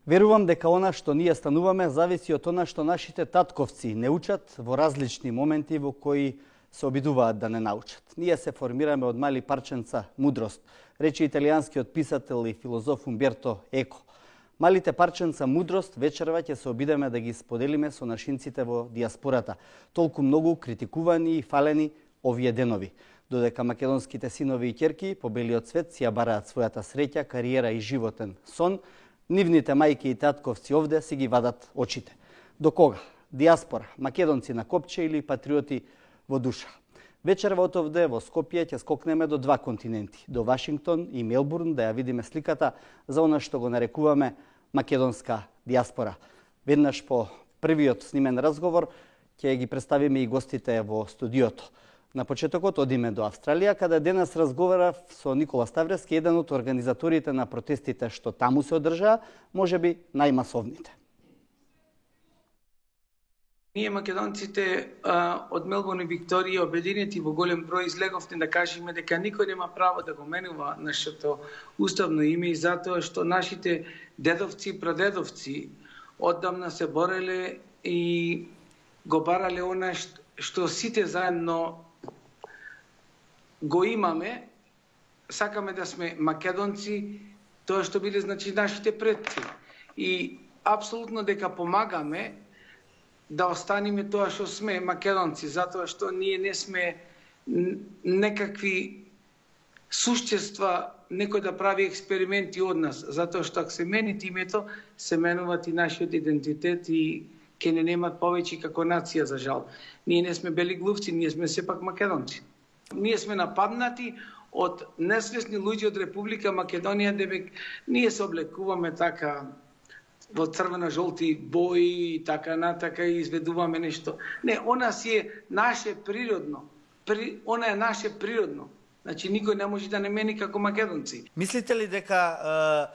Верувам дека она што ние стануваме зависи од она што нашите татковци не учат во различни моменти во кои се обидуваат да не научат. Ние се формираме од мали парченца мудрост, рече италијанскиот писател и филозоф Умберто Еко. Малите парченца мудрост вечерва ќе се обидеме да ги споделиме со нашинците во диаспората, толку многу критикувани и фалени овие денови. Додека македонските синови и ќерки по белиот свет си ја бараат својата среќа, кариера и животен сон, нивните мајки и татковци овде си ги вадат очите. До кога? Диаспора, македонци на копче или патриоти во душа? Вечерва од овде во Скопје ќе скокнеме до два континенти, до Вашингтон и Мелбурн, да ја видиме сликата за она што го нарекуваме македонска диаспора. Веднаш по првиот снимен разговор ќе ги представиме и гостите во студиото. На почетокот одиме до Австралија, каде денес разговарав со Никола Ставрески, еден од организаторите на протестите што таму се одржаа, можеби најмасовните. Ние македонците од Мелбурн и Викторија обединети во голем број излеговте да кажеме дека никој нема право да го менува нашето уставно име, и затоа што нашите дедовци и прадедовци оддамна се бореле и го барале она што сите заедно го имаме. Сакаме да сме македонци, тоа што биле значи нашите предци. И апсолутно дека помагаме да останеме тоа што сме македонци, затоа што ние не сме некакви суштества, некој да прави експерименти од нас, затоа што ако се мени името, се менуваат и нашиот идентитет и ќе не немат повеќе како нација, за жал. Ние не сме бели глувци, ние сме сепак македонци. Ние сме нападнати од несвесни луѓе од Република Македонија, дека ние се облекуваме така во црвено-жолти бои и така натака и изведуваме нешто. Не, она си е наше природно. Она е наше природно. Значи, никој не може да не мени како македонци. Мислите ли дека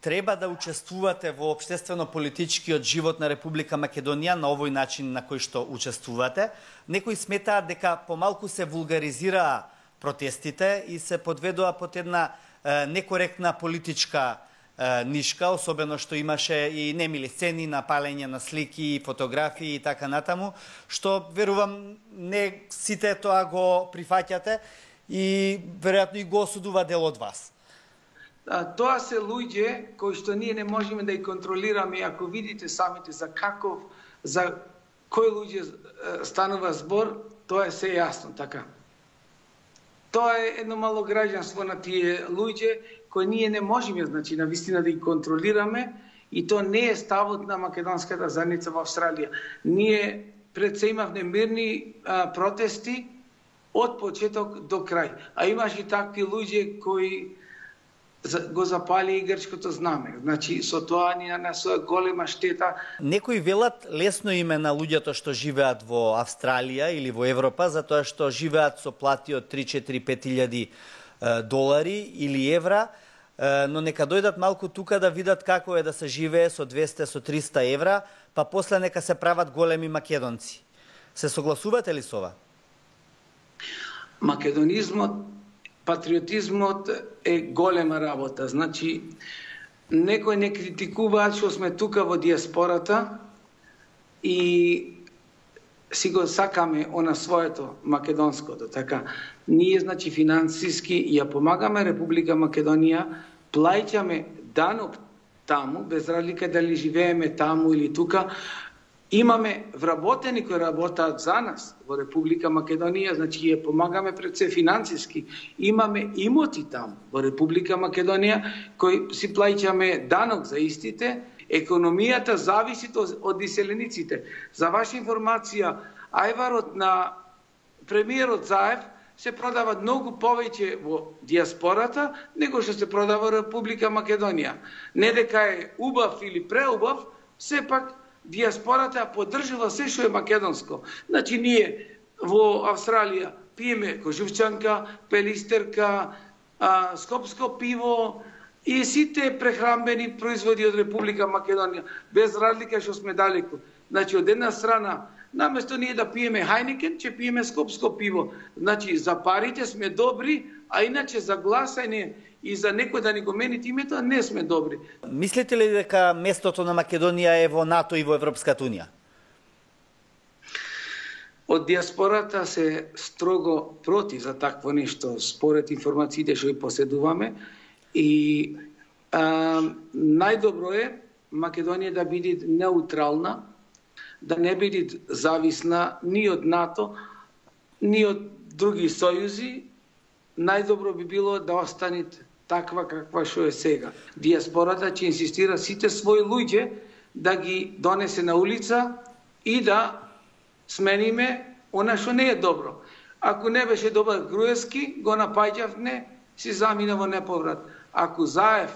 треба да учествувате во општествено-политичкиот живот на Република Македонија на овој начин на кој што учествувате? Некои сметаат дека помалку се вулгаризираа протестите и се подведоа под една некоректна политичка нишка, особено што имаше и немили сцени на палење на слики, фотографии и така натаму, што верувам не сите тоа го прифаќате и веројатно и го осудува дел од вас. Тоа се луѓе кои што ние не можеме да ги контролираме. Ако видите самите за кои луѓе станува збор, тоа е се јасно, така. Тоа е едно мало граѓанство на тие луѓе кои ние не можеме, значи, на вистина да ги контролираме, и тоа не е ставот на македонската заедница во Австралија. Ние пред се имавме мирни протести од почеток до крај. А имаше и такви луѓе кои го запали и грчкото знаме. Значи, со тоа ни нанесува голема штета. Некои велат лесно име на луѓето што живеат во Австралија или во Европа, затоа што живеат со плати од 3-4-5 долари или евра, но нека дојдат малку тука да видат како е да се живее со 200, со 300 евра, па после нека се прават големи македонци. Се согласувате ли со ова? Македонизмот, патриотизмот е голема работа. Значи, некој не критикуваат што сме тука во диаспората и си го сакаме она своето македонското, така. Ние, значи, финансиски ја помагаме Република Македонија, плаќаме данок таму, без разлика дали живееме таму или тука. Имаме вработени кои работаат за нас во Република Македонија, значи ја помагаме пред се финансиски. Имаме имоти таму во Република Македонија кои си плаќаме данок за истите. Економијата зависи од иселениците. За ваша информација, ајварот на премиерот Заев се продава многу повеќе во диаспората него што се продава во Република Македонија. Не дека е убав или преубав, сепак диаспората поддржува се што е македонско. Значи, ние во Австралија пиеме кожувчанка, пелистерка, скопско пиво и сите прехранбени производи од Република Македонија, без разлика што сме далеку. Значи, од една страна, наместо ние да пиеме Хајникен, ќе пиеме скопско пиво. Значи, за парите сме добри, а иначе за гласање и за некој да ни го мените името, не сме добри. Мислите ли дека местото на Македонија е во НАТО и во Европската унија? Од диаспората се строго против за такво нешто, според информациите што ги поседуваме. И најдобро е Македонија да биде неутрална, да не биде зависна ни од НАТО, ни од други сојузи. Најдобро би било да остане таква каква што е сега. Диаспората ќе инсистира сите своји луѓе да ги донесе на улица и да смениме она што не е добро. Ако не беше добар Груевски, го напаѓавме, си замина во неповрат. Ако Заев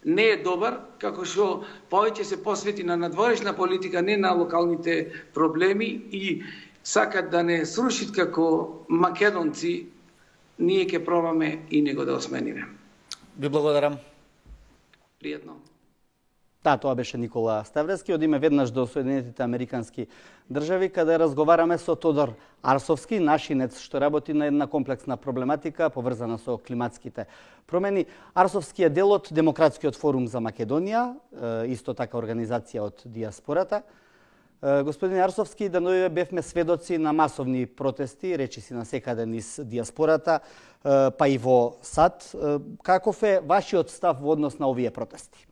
не е добар, како што повеќе се посвети на надворешна политика, не на локалните проблеми и сакат да не срушит како македонци, ние ќе пробаме и него да осмениме. Ви благодарам. Пријатно. Да, тоа беше Никола Ставрески. Одиме веднаш до Соединетите Американски држави, каде разговараме со Тодор Арсовски, нашинец што работи на една комплексна проблематика поврзана со климатските промени. Арсовски е дел од Демократскиот форум за Македонија, исто така организација од диаспората. Господин Арсовски, деновиве бевме сведоци на масовни протести, речиси на секаде низ диаспората, па и во САД. Каков е вашиот став во однос на овие протести?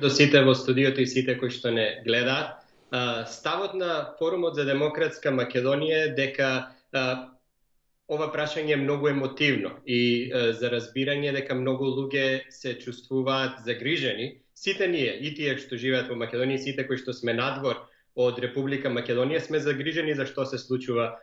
До сите во студиото и сите кои што не гледаат, ставот на Форумот за демократска Македонија е дека ова прашање е многу емотивно и за разбирање дека многу луѓе се чувствуваат загрижени. Сите ние, и тие што живеат во Македонија, сите кои што сме надвор од Република Македонија, сме загрижени за што се случува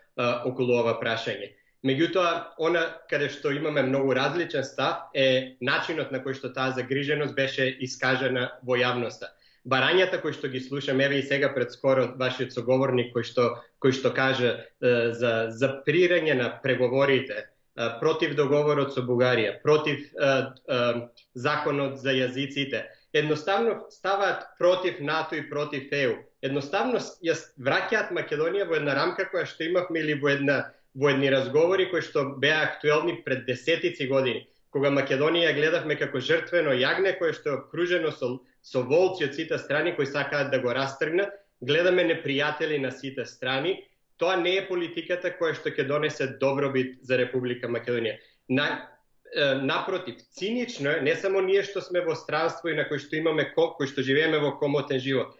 околу ова прашање. Меѓутоа, она каде што имаме многу различен став е начинот на кој што таа загриженост беше искажена во јавноста. Барањата кои што ги слушаме, еве и сега пред скоро вашиот соговорник кој што кажа за запирање на преговорите против договорот со Бугарија, против законот за јазиците, едноставно ставаат против НАТО и против ЕУ. Едноставно ја враќаат Македонија во една рамка која што имавме или во едни разговори кои што беа актуелни пред десетици години, кога Македонија гледавме како жртвено јагне кое што е окружено со волци од сите страни кои сакаат да го растргнат, гледаме непријатели на сите страни. Тоа не е политиката која што ќе донесе добробит за Република Македонија. Напротив, цинично е, не само ние што сме во странство и на кои што имаме кои што живееме во комотен живот.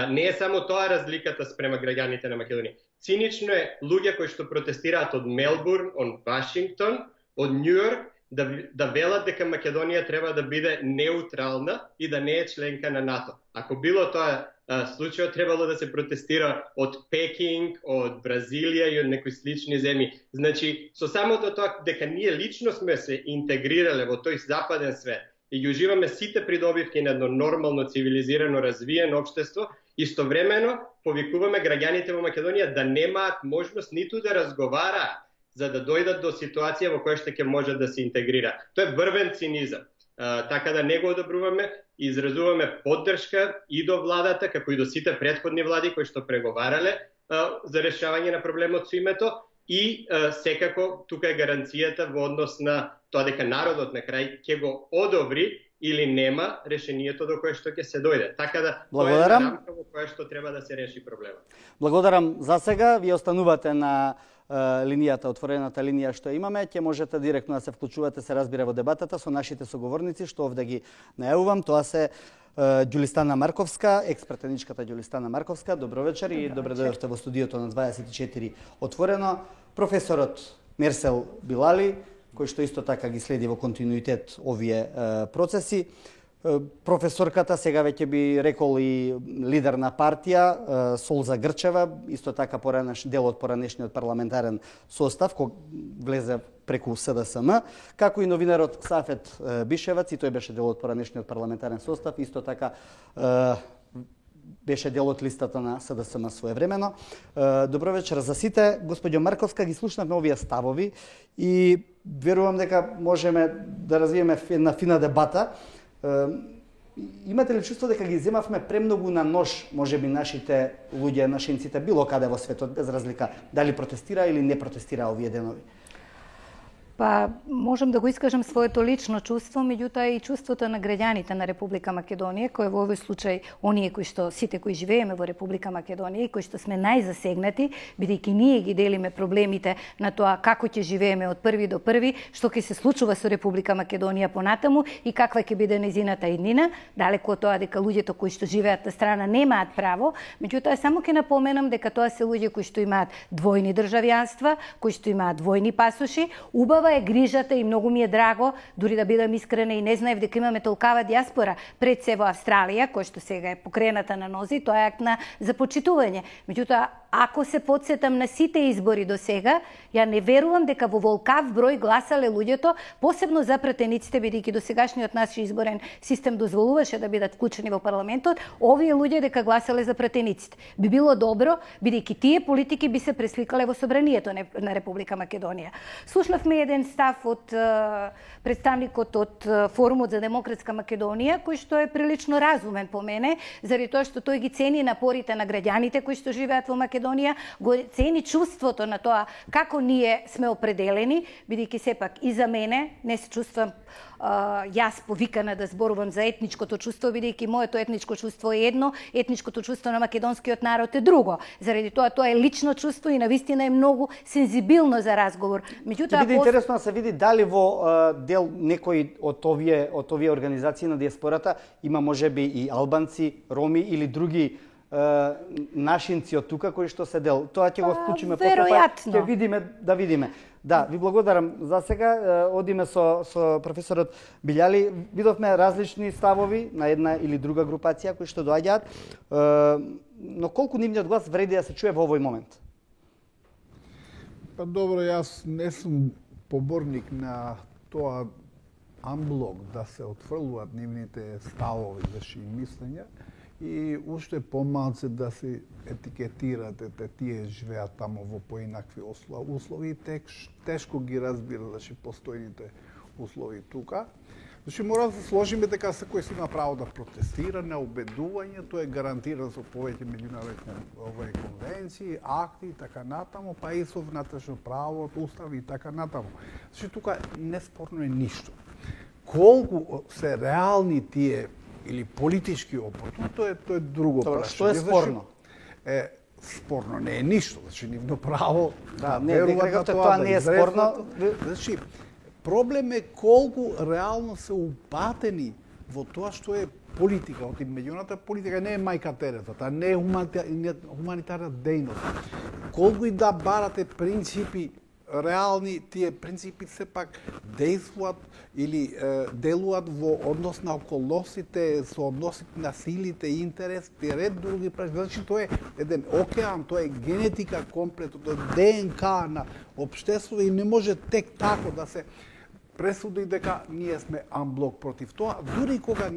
Не е само тоа разликата спрема граѓаните на Македонија. Цинично е луѓе кои што протестираат од Мелбурн, од Вашингтон, од Њујорк, да велат дека Македонија треба да биде неутрална и да не е членка на НАТО. Ако било тоа случајот, требало да се протестира од Пекинг, од Бразилија и од некои слични земји. Значи, со самото тоа дека ние лично сме се интегрирале во тој западен свет и ги уживаме сите придобивки на едно нормално, цивилизирано, развиено општество, истовремено повикуваме граѓаните во Македонија да немаат можност ниту да разговараат за да дојдат до ситуација во која што ќе можат да се интегрира. Тоа е врвен цинизам. Така да не го одобруваме, изразуваме поддршка и до владата, како и до сите претходни влади кои што преговарале за решавање на проблемот со името и секако тука е гаранцијата во однос на тоа дека народот на крај ќе го одобри или нема решението до кое што ќе се дојде. Така да тоа е рамка во која што треба да се реши проблемот. Благодарам за сега. Ви останувате на линијата, отворената линија што имаме. Ќе можете директно да се вклучувате, се разбира, во дебатата со нашите соговорници, што овде ги најавувам. Тоа се Ѓулистана Марковска, експертеничката Ѓулистана Марковска. Добро вечер и добре дојдовте во студиото на 24 отворено. Професорот Мерсел Билали, кој што исто така ги следи во континуитет овие процеси. Професорката, сега веќе би рекол и лидер на партија, Солза Грчева, исто така дел од поранешниот парламентарен состав, кој влезе преку СДСМ, како и новинарот Сафет Бишевац, и тој беше дел од поранешниот парламентарен состав, исто така беше дел од листата на СДСМ своевремено. Добро вечер за сите. Господјо Марковска, ги слушнавме овие ставови и верувам дека можеме да развиеме една фина дебата. Имате ли чувство дека ги земавме премногу на нож, можеби нашите луѓе, нашинците, било каде во светот, без разлика дали протестира или не протестира овие денови? Па, можам да го искажам своето лично чувство, меѓутоа и чувството на граѓаните на Република Македонија, кои во овој случај, оние кои што сите кои живееме во Република Македонија и кои што сме најзасегнати, бидејќи ние ги делиме проблемите на тоа како ќе живееме од први до први, што ќе се случува со Република Македонија понатаму и каква ќе биде нејзината иднина, далеку од тоа дека луѓето кои што живеат на страна немаат право, меѓутоа само ќе напоменам дека тоа се луѓе кои што имаат двојни државјанства, кои што имаат двојни пасоши. Убава е грижата и многу ми е драго, дури да бидам искрена и не знаев дека имаме толкава диаспора пред се во Австралија, која што сега е покрената на нози, тоа е акт на започитување. Меѓутоа, ако се подсетам на сите избори до сега, ја не верувам дека во волкав број гласале луѓето, посебно за пратениците, бидејќи досегашниот наш изборен систем дозволуваше да бидат вклучени во парламентот, овие луѓе дека гласале за пратениците. Би било добро, бидејќи тие политики би се пресликале во собранието на Република Македонија. Слушнавме еден став од представникот од Форумот за демократска Македонија, кој што е прилично разумен по мене, заради тоа што тој ги цени напорите на граѓаните кои што живеат во Македонија, го цени чувството на тоа како ние сме определени, бидејќи сепак и за мене не се чувствам јас повикана да зборувам за етничкото чувство, бидејќи моето етничко чувство е едно, етничкото чувство на македонскиот народ е друго. Заради тоа е лично чувство и навистина е многу сензибилно за разговор. Меѓутоа, биде интересно да се види дали во дел некои од овие организации на диаспората има можеби и албанци, роми или други нашинци од тука кои што се дел. Тоа ќе го вклучиме потоа, ќе видиме. Да, ви благодарам. За сега одиме со професорот Билјали. Видовме различни ставови на една или друга групација кои што доаѓаат, но колку нивниот глас вреди да се чуе во овој момент? Па добро, јас не сум поборник на тоа амблок да се отфрлуваат нивните ставови, значи мислења, и уште помалце да се етикетирате, тие живеат тамо во поинакви услови, тешко ги разбира, значи, постојните услови тука. Значи, мора да се сложиме дека секој си има право да протестира, на убедување, тоа е гарантирано со повеќе меѓународни конвенции, акти и така натаму, па и со внатрешно право, устави и така натаму. Значи, тука неспорно е ништо. Колку се реални тие или политички опортуни, тоа е друго прашање. Што е спорно? Спорно не е ништо, значи нивно право да веруваат на тоа не е спорно. Значи проблем е колку реално се упатени во тоа што е политика, оти меѓународната политика не е мајка Тереза, таа не е хуманитарна дејност. Колку и да барате принципи реални, тие принципи сепак действуваат или делуваат во однос на околностите, со односите на силите, интересите и ред други прашања. Значи тоа е еден океан, тоа е генетика комплетно, тоа е ДНК на општество и не може тек тако да се пресуди дека ние сме амблок против тоа, дури кога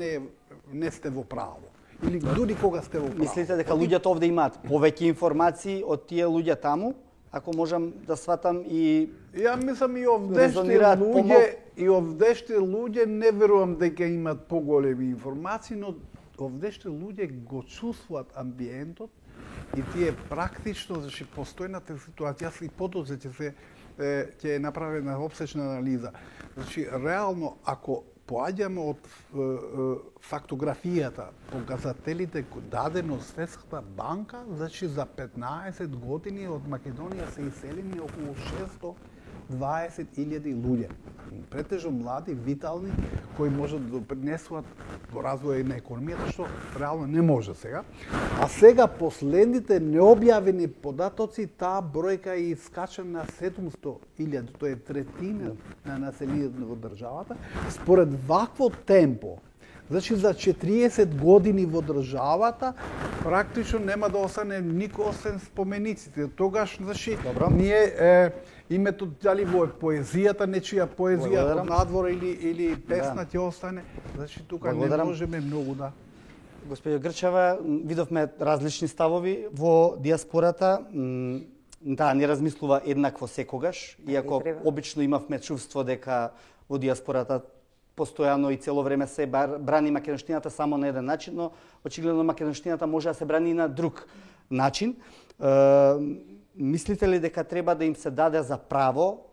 не сте во право. Или дури кога сте во право. Мислите дека луѓето овде имаат повеќе информации од тие луѓе таму? Ако можам да сватам и ја мислам и овдеште луѓе не верувам дека имаат поголеми информации, но овдеште луѓе го чувствуваат амбиентот и тие практично, значи постојната ситуација, јас и подоцна ќе направена опсечна анализа. Значи реално ако поаѓаме од фактографијата, показателите дадено од Светската банка, значи за 15 години од Македонија се иселени околу 620.000 луѓе. Претежно млади, витални, кои можат да допринесуваат во развој на економијата, што реално не може сега. А сега последните необјавени податоци, таа бројка е искача на 700.000, тоа е третина на населението во државата. Според вакво темпо, значи за 40 години во државата практично нема да остане никој освен спомениците. Тогаш, значи, ние името дали во поезијата, нечија поезија од надвор или песна ќе остане. Значи тука не можеме многу да. Господјо Грчева, видовме различни ставови во диаспората. Да, не размислува еднакво секогаш, иако обично имавме чувство дека во диаспората постојано и цело време се брани македонштината само на еден начин, но очигледно македонштината може да се брани и на друг начин. Мислите ли дека треба да им се даде за право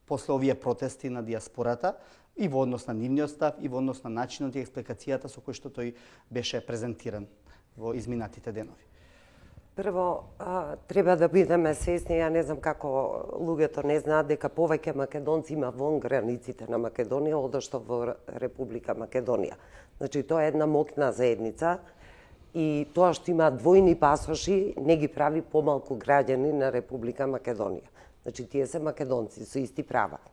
после овие протести на диаспората и во однос на нивниот став и во однос на начинот и експликацијата со кој што тој беше презентиран во изминатите денови? Прво, треба да бидеме свесни, ја не знам како луѓето не знаат дека повеќе македонци има вон границите на Македонија одошто во Република Македонија. Значи, тоа е една моќна заедница и тоа што има двојни пасоши не ги прави помалку граѓани на Република Македонија. Значи, тие се македонци со исти права.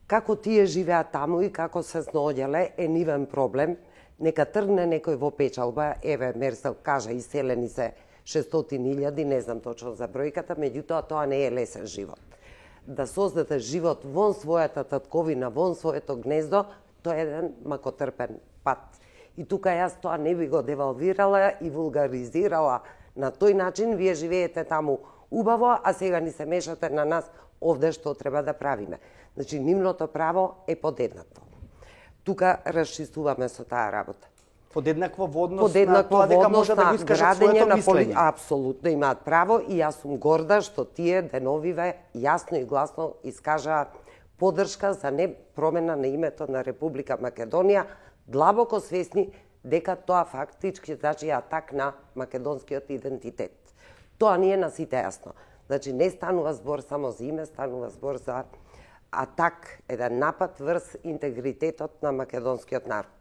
Како тие живеат таму и како се снаоѓале е нивен проблем. Нека тргне некој во печалба, еве Мерсел кажа иселени се 600.000, не знам точно за бројката, меѓутоа тоа не е лесен живот. Да создаде живот вон својата татковина, вон своето гнездо, тоа е еден макотрпен пат. И тука јас тоа не би го девалвирала и вулгаризирала на тој начин, вие живеете таму убаво, а сега ни се мешате на нас овде што треба да правиме. Значи, нивното право е подеднакво. Тука расчистуваме со таа работа. Подеднакво во однос на тоа дека може да го искажат своето мислење. Апсолутно имаат право и јас сум горда што тие деновиве јасно и гласно искажаа поддршка за не промена на името на Република Македонија, длабоко свесни дека тоа фактички значи атак на македонскиот идентитет. Тоа ни е на сите јасно. Значи не станува збор само за име, станува збор за атак, еден напад врз интегритетот на македонскиот народ.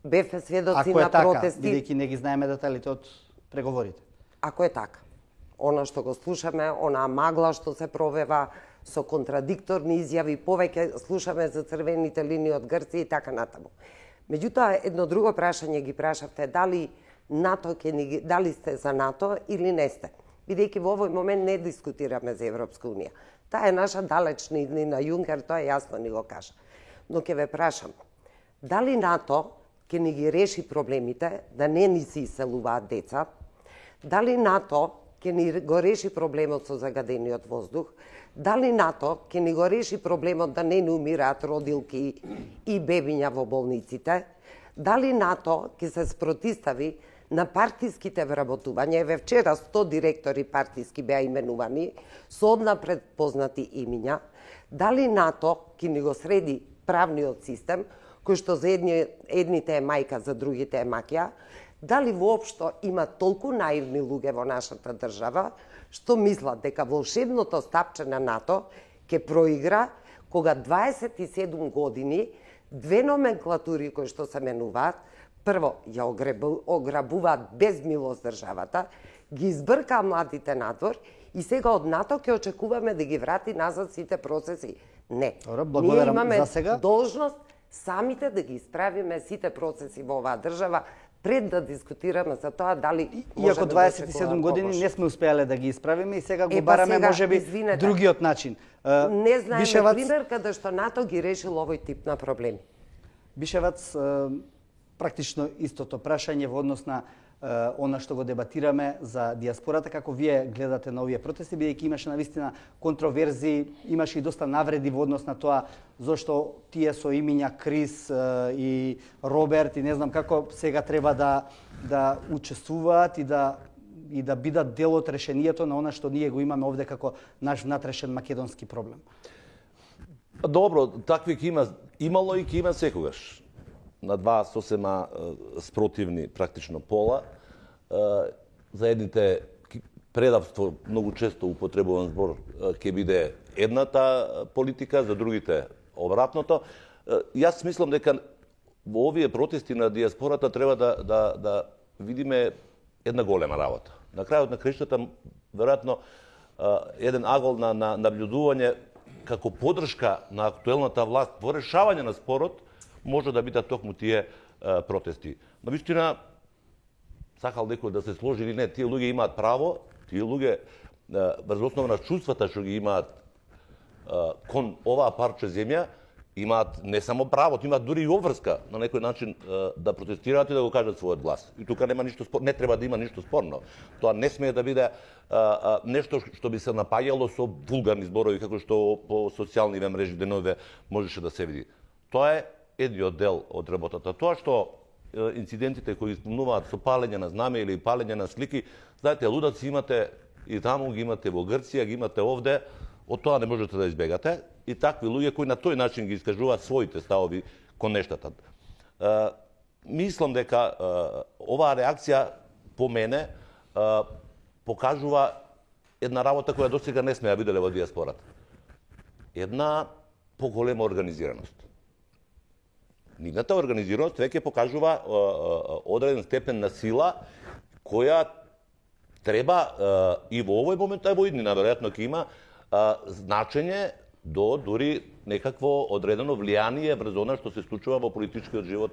Бевме сведоци на протести. Бидејќи не ги знаеме деталите од преговорите. Ако е така, она што го слушаме, она магла што се провева со контрадикторни изјави, повеќе слушаме за црвените линии од Грција и така натаму. Меѓутоа, едно друго прашање ги прашавте, дали дали сте за НАТО или не сте? Бидејќи во овој момент не дискутираме за Европска унија. Таа е наша далечна иднина, Јункер тоа јасно ни го кажа. Но ќе ве прашам, дали НАТО ќе ни ги реши проблемите, да не ни се иселуваат деца? Дали НАТО ќе ни го реши проблемот со загадениот воздух? Дали НАТО ќе ни го реши проблемот да не ни умираат родилки и бебиња во болниците? Дали НАТО ќе се спротистави на партиските вработувања? Еве вчера 100 директори партиски беа именувани со однапред познати имиња. Дали НАТО ќе ни го среди правниот систем, кој што за едните е мајка, за другите е маќа? Дали воопшто има толку наивни луѓе во нашата држава што мислат дека волшебното стапче на НАТО ќе проигра кога 27 години две номенклатури кои што се менуваат, прво ја ограбуваат без милост државата, ги избркаа младите надвор и сега од НАТО ќе очекуваме да ги врати назад сите процеси. Не. Ние имаме должност самите да ги исправиме сите процеси во оваа држава пред да дискутираме за тоа дали иако 27 години не сме успеале да ги исправиме и сега го бараме можеби другиот начин. Не знаеме пример каде што НАТО ги решил овој тип на проблеми. Бишевац, практично истото прашање во однос на она што го дебатираме за диаспората, како вие гледате на овие протести, бидејќи имаше навистина контроверзии, имаше и доста навреди во однос на тоа зошто тие со имиња Крис и Роберт и не знам како сега треба да учествуваат и да бидат дел од решението на она што ние го имаме овде како наш внатрешен македонски проблем. Добро, такви имало и ќе има секогаш. На два сосема спротивни практично пола. За едните предавство, многу често употребуван збор, ќе биде едната политика, за другите обратното. Јас мислам дека во овие протести на диаспората треба да видиме една голема работа. На крајот на краиштата, веројатно, еден агол на наблюдување како поддршка на актуелната власт во решавање на спорот може да бидат токму тие протести. Навистина, сакал некој да се сложи или не, тие луѓе имаат право, тие луѓе врз основа на чувствата што ги имаат кон оваа парче земја, имаат не само право, имаат дури и обврска на некој начин да протестираат и да го кажат својот глас. И тука нема ништо спорно, не треба да има ништо спорно. Тоа не смее да биде нешто што би се напаѓало со вулгарни зборови како што по социјални мрежи денове можеше да се види. Тоа е едниот дел од работата. Тоа што инцидентите кои исполнуваат со палење на знаме или палење на слики, знаете, лудаци имате и таму, ги имате во Грција, ги имате овде, од тоа не можете да избегате. и такви луѓе кои на тој начин ги искажуваат своите ставови кон нештата. Мислам дека оваа реакција по мене покажува една работа која досега не сме ја виделе во диаспората. Една поголема организираност. Нивната организираност веќе покажува одреден степен на сила која треба и во овој момент, а и во иднина веројатно ќе има значење до дури некакво одредено влијание врз она што се случува во политичкиот живот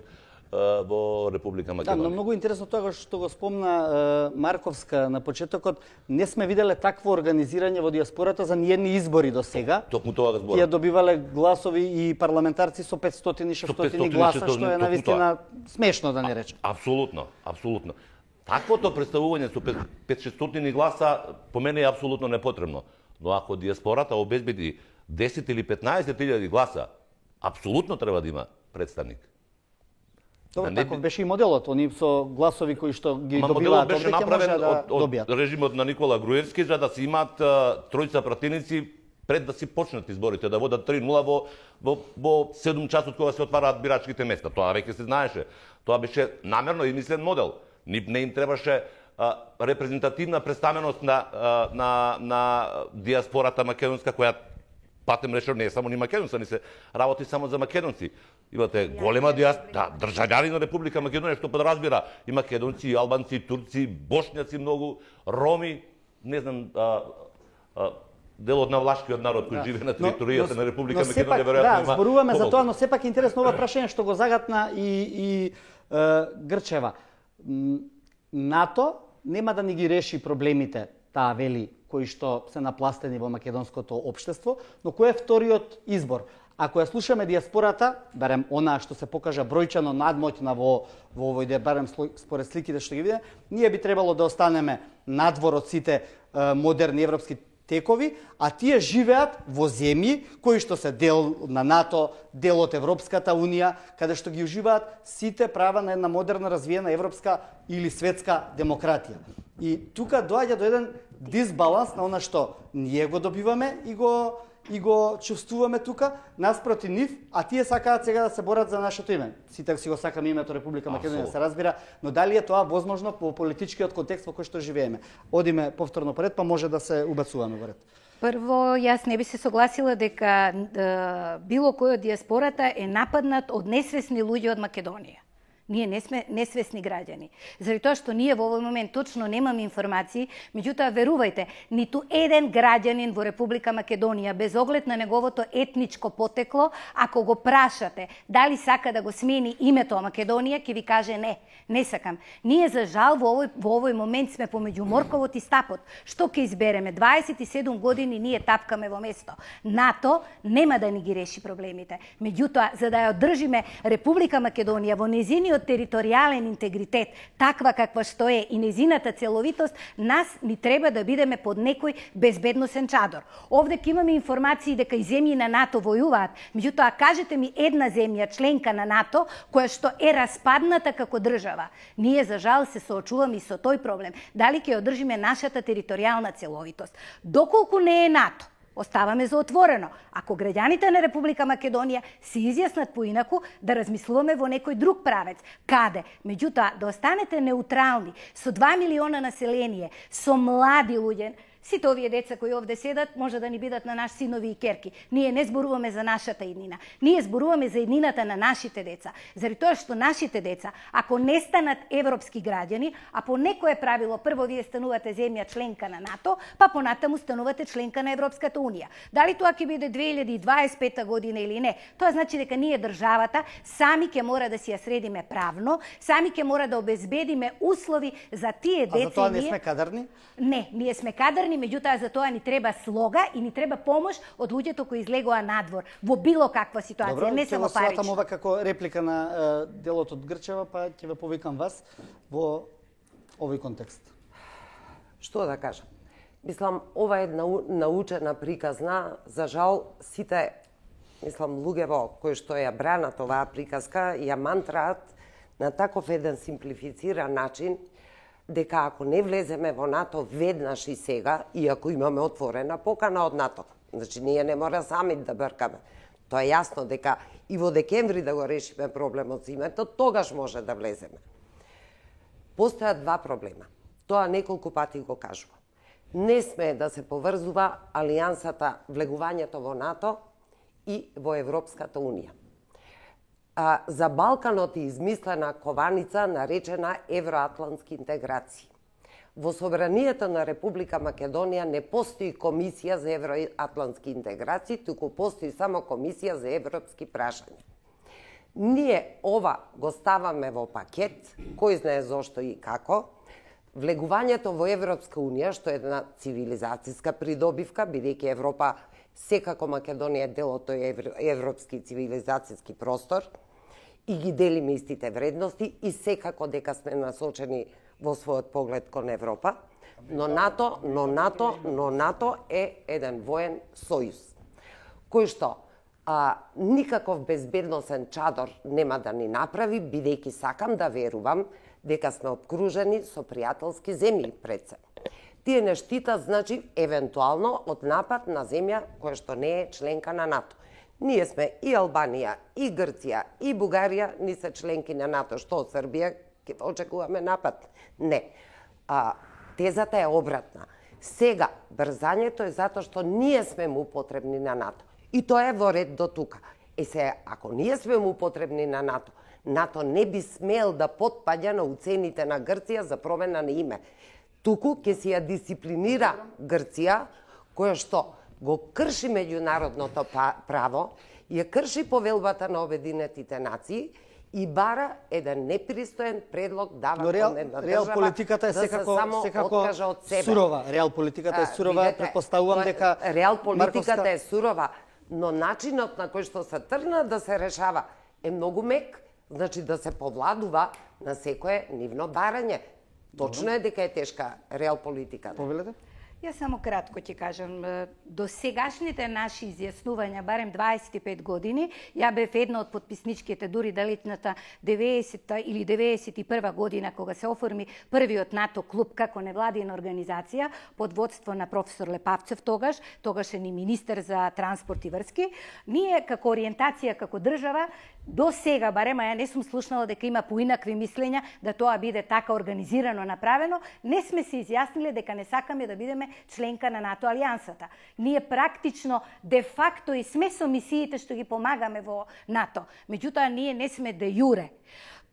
во Република Македонија. Да, но многу интересно тоа што го спомна Марковска на почетокот. Не сме виделе такво организирање во диаспората за ниедни избори до сега. Токму тоа го зборам. Тие добивале гласови и парламентарци со 500-600 гласа, што е навистина смешно да не речем. Апсолутно, апсолутно. Таквото представување со 500-600 гласа по мене е апсолутно непотребно. Но ако диаспората обезбеди 10 или 15.000 гласа, апсолутно треба да има представник. Добро, таков беше и моделот, они со гласови кои што ги добиваат овде ќе може да добијат. Од режимот на Никола Груевски за да се имаат тројца пратеници пред да си почнат изборите, да водат 3-0 во 7 часот кога се отвараат бирачките места. Тоа веќе се знаеше. Тоа беше намерно измислен модел. Не им требаше репрезентативна представеност на диаспората македонска, која патем речено не е само ни македонска, не се работи само за македонци. Имате голема државјани на Република Македонија, што подразбира и македонци, и албанци, и турци, бошњаци многу, роми, не знам, делот на влашкиот народ кој живее на територијата на Република Македонија, веројатно има. Да, зборуваме за тоа, но сепак интересно ова прашање што го загатна и Грчева. НАТО нема да ни ги реши проблемите, таа вели, кои што се напластени во македонското општество, но кој е вториот избор? Ако ја слушаме диаспората, барем она што се покажа бројчано надмоќна во овој дел, барем според сликите што ги виде, ние би требало да останеме надвор од сите модерни европски текови, а тие живеат во земји кои што се дел на НАТО, дел од Европската Унија, каде што ги уживаат сите права на една модерна развиена европска или светска демократија. И тука доаѓа до еден дисбаланс на она што ние го добиваме и го чувствуваме тука, наспроти нив, а тие сакаат сега да се борат за нашето име. Сите си го сакаме името Република Македонија, се разбира, но дали е тоа возможно по политичкиот контекст во кој што живееме? Одиме повторно поред, па може да се убацуваме во ред. Прво, јас не би се согласила дека било кој од диаспората е нападнат од несвесни луѓе од Македонија. Ние не сме несвесни граѓани. Заради тоа што ние во овој момент точно немаме информации, меѓутоа верувајте, ниту еден граѓанин во Република Македонија без оглед на неговото етничко потекло, ако го прашате дали сака да го смени името Македонија, ќе ви каже не сакам. Ние за жал во овој момент сме помеѓу морковот и стапот. Што ќе избереме? 27 години ние тапкаме во место. НАТО нема да ни ги реши проблемите. Меѓутоа, за да ја одржиме Република Македонија во незиниот територијален интегритет, таква каква што е и незината целовитост, нас ни треба да бидеме под некој безбедносен чадор. Овде ќе имаме информации дека и земји на НАТО војуваат, меѓутоа кажете ми една земја членка на НАТО која што е распадната како држава. Ние за жал се соочуваме и со тој проблем. Дали ќе одржиме нашата територијална целовитост? Доколку не е НАТО, оставаме за отворено. Ако граѓаните на Република Македонија се изјаснат поинаку, да размислуваме во некој друг правец. Каде? Меѓутоа, да останете неутрални, со 2 милиона население, со млади луѓе, сите овие деца кои овде седат може да ни бидат на наш синови и керки. Ние не зборуваме за нашата иднина. Ние зборуваме за иднината на нашите деца. Заради тоа што нашите деца, ако не станат европски граѓани, а по некое правило прво вие станувате земја членка на НАТО, па понатаму станувате членка на Европската Унија. Дали тоа ќе биде 2025 година или не? Тоа значи дека ние државата сами ќе мора да си ја средиме правно, сами ќе мора да обезбедиме услови за тие деца. А за тоа не сме кадарни? Не, ние сме кадарни, меѓутоа за тоа ни треба слога и ни треба помош од луѓето кои излегоа надвор во било каква ситуација, добро, не само парично. Добро, ќе го ова како реплика на делот од Грчева, па ќе ве повикам вас во овој контекст. Што да кажам? Мислам, ова е научена приказна, за жал сите луѓево кои што ја бранат оваа приказка ја мантраат на таков еден симплифициран начин дека ако не влеземе во НАТО веднаш и сега, иако имаме отворена покана од НАТО, Значи, ние не мора сами да бркаме. Тоа е јасно дека и во декември да го решиме проблемот со името, тогаш може да влеземе. Постојат два проблема. Тоа неколку пати го кажува. Не смее да се поврзува алијансата, влегувањето во НАТО и во Европската Унија. За Балканот е измислена кованица наречена евроатлантски интеграции. Во собранието на Република Македонија не постои комисија за евроатлантски интеграции, туку постои само комисија за европски прашања. Ние ова го ставаме во пакет, кој знае зошто и како. Влегувањето во Европска Унија, што е една цивилизацијска придобивка, бидејќи Европа, секако Македонија е дел од тој европски цивилизацијски простор, и ги делиме истите вредности и секако дека сме насочени во својот поглед кон Европа, но НАТО е еден воен сојуз, кој што никаков безбедносен чадор нема да ни направи, бидејќи сакам да верувам дека сме обкружени со пријателски земји пред се. Тие не штитат, значи, евентуално од напад на земја која што не е членка на НАТО. Ние сме и Албанија, и Грција, и Бугарија, ни се членки на НАТО. Што од Србија ќе очекуваме напад? Не. Тезата е обратна. Сега, брзањето е затоа што ние сме му потребни на НАТО. И тоа е во ред до тука. Сега, ако ние сме му потребни на НАТО, НАТО не би смел да потпаѓа на уцените на Грција за промена на име. Туку ќе си ја дисциплинира Грција, која што го крши меѓународното право, ја крши повелбата на Обединетите нации и бара еден непристоен предлог дава кон една држава да се само откаже од себе. Сурова. Реал политиката е сурова, претпоставувам дека реал политиката е сурова, но начинот на кој што се тргна да се решава е многу мек, значи да се повладува на секое нивно барање. Точно е дека е тешка реал политиката. Повелете? Јас само кратко ќе кажам, до сегашните наши изјаснувања, барем 25 години, ја бев една од подписничките, дури далечната 90-та или 91 година, кога се оформи првиот НАТО клуб како невладина организација, под водство на професор Лепавцев тогаш е ни министер за транспорт и врски. Ние како ориентација, како држава, до сега, барем, ја не сум слушнала дека има поинакви мислења да тоа биде така организирано направено, не сме се изјасниле дека не сакаме да бидеме членка на НАТО алијансата. Ние практично, де факто и сме со мисиите што ги помагаме во НАТО. Меѓутоа, ние не сме де јуре.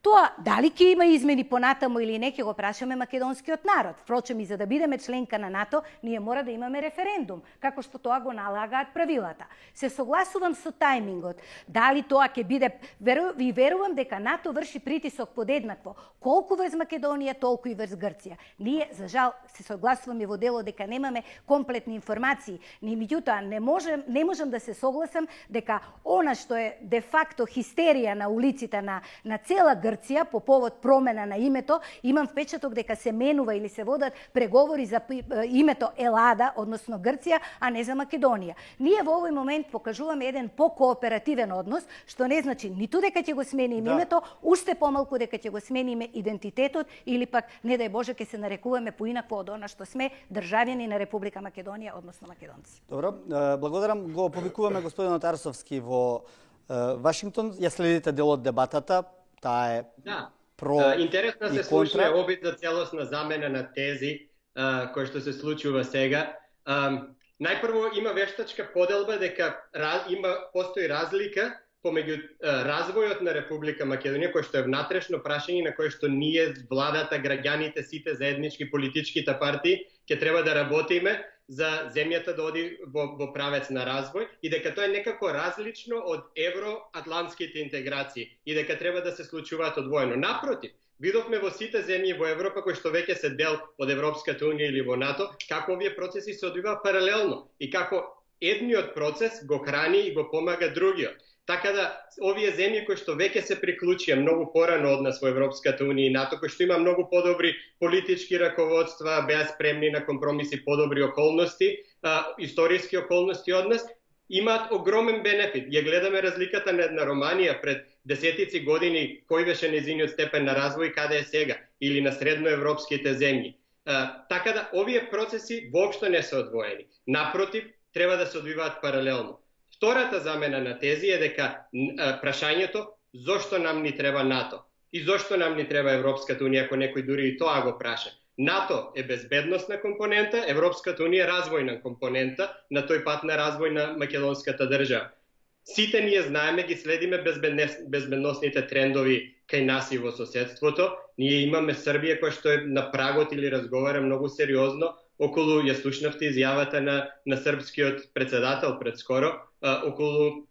Тоа, дали ќе има измени понатаму или не, ќе го прашаме македонскиот народ. Впрочем, и за да бидеме членка на НАТО, ние мора да имаме референдум, како што тоа го налагаат правилата. Се согласувам со тајмингот. Дали тоа ќе биде... Ви верувам дека НАТО врши притисок подеднакво. Колку врз Македонија, толку и врз Грција. Ние, за жал, се согласуваме во дело дека немаме комплетни информации. Меѓутоа, не можам да се согласам дека она што е де факто хистерија на улиците на цела Грција по повод промена на името, имам впечаток дека се менува или се водат преговори за името Елада, односно Грција, а не за Македонија. Ние во овој момент покажуваме еден покооперативен однос, што не значи ниту дека ќе го смениме името, уште помалку дека ќе го смениме идентитетот или пак, не дај Боже, ќе се нарекуваме поинакво од она што сме државјани на Република Македонија, односно македонци. Добро, благодарам. Го повикуваме господинот Арсовски во Вашингтон. Ја следите дел од дебатата. Таа е интересно се слуша обид за целосна замена на тези кој што се случува сега. Најпрво има вештачка поделба дека постои разлика помеѓу развојот на Република Македонија, кој што е внатрешно прашање на кое што ние, владата, граѓаните, сите заеднички политичките партии, ќе треба да работиме за земјата да оди во правец на развој и дека тоа е некако различно од евроатлантските интеграции и дека треба да се случуваат одвоено. Напротив, видовме во сите земји во Европа кои што веќе се дел од Европската унија или во НАТО, како овие процеси се одвиваат паралелно и како едниот процес го храни и го помага другиот. Така да, овие земји кои што веќе се приклучија многу порано од нас во Европската унија и НАТО, кои што има многу подобри политички раководства, беа спремни на компромиси, подобри околности, историски околности од нас, имаат огромен бенефит. Ја гледаме разликата на една Романија пред десетици години, кој беше нејзиниот степен на развој, каде е сега, или на средноевропските земји. Така да, овие процеси воопшто не се одвоени. Напротив, треба да се одвиваат паралелно. Втората замена на тези е дека прашањето зошто нам ни треба НАТО и зошто нам ни треба Европската унија, ако некој дури и тоа го праша. НАТО е безбедносна компонента, Европската унија е развојна компонента на тој пат на развој на македонската држава. Сите ние знаеме, ги следиме безбедносните трендови кај нас и во соседството. Ние имаме Србија која што е на прагот или разговара многу сериозно околу, ја слушнавте изјавата на српскиот председател предскоро, околу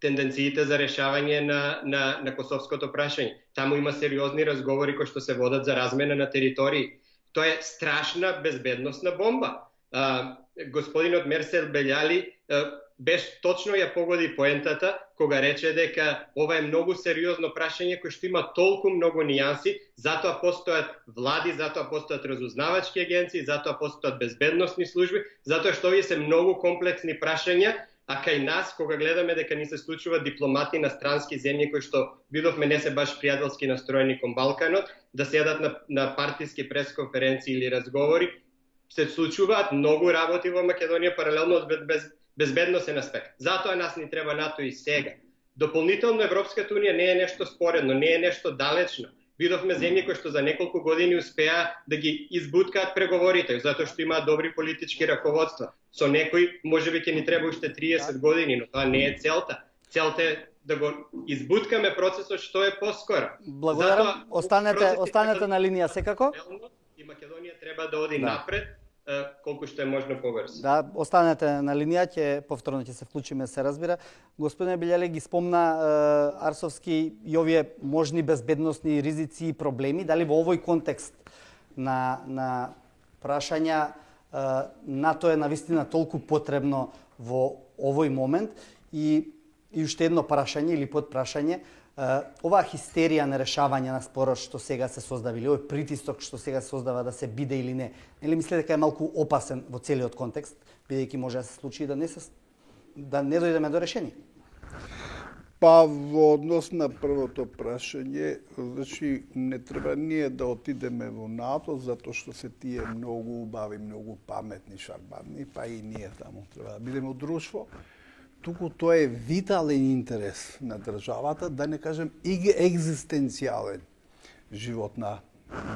тенденциите за решавање на косовското прашање. Таму има сериозни разговори кои што се водат за размена на територии. Тоа е страшна безбедносна бомба. Господинот Мерсел Белјали точно ја погоди поентата кога рече дека ова е многу сериозно прашање кој што има толку многу нијанси, затоа постојат влади, затоа постојат разузнавачки агенции, затоа постојат безбедносни служби, затоа што овие се многу комплексни прашања, а кај нас кога гледаме дека ни се случува дипломати на странски земји кои што видовме не се баш пријателски настроени кон Балканот, да седат на партиски пресконференции или разговори, се случуваат многу работи во Македонија паралелно од безбедносен аспект. Затоа нас ни треба НАТО и сега. Дополнително Европската унија не е нешто споредно, не е нешто далечно. Видовме земји кои што за неколку години успеа да ги избуткаат преговорите, затоа што имаат добри политички раководства. Со некои можеби ќе ни треба уште 30 години, но тоа не е целта. Целта е да го избуткаме процесот што е поскоро. Благодарам. Останете на линија секако. И Македонија треба да оди напред колку што е можно побрзо. Да, останете на линија, повторно ќе се вклучиме, се разбира. Господине Белјали ги спомна Арсовски и овие можни безбедносни ризици и проблеми. Дали во овој контекст на прашања НАТО е навистина толку потребно во овој момент? И уште едно прашање или подпрашање. Оваа хистерија на решавање на спорот што сега се создави, или овој притисок што сега се создава да се биде или не, нели мислите дека е малку опасен во целиот контекст, бидејќи може да се случи да не дојдеме до решение? Па во однос на првото прашање, значи не треба ние да отидеме во НАТО затоа што се тие многу убави, многу паметни, шарманни, па и ние таму треба да бидеме од друштво. Туку тоа е витален интерес на државата, да не кажем екзистенцијален живот на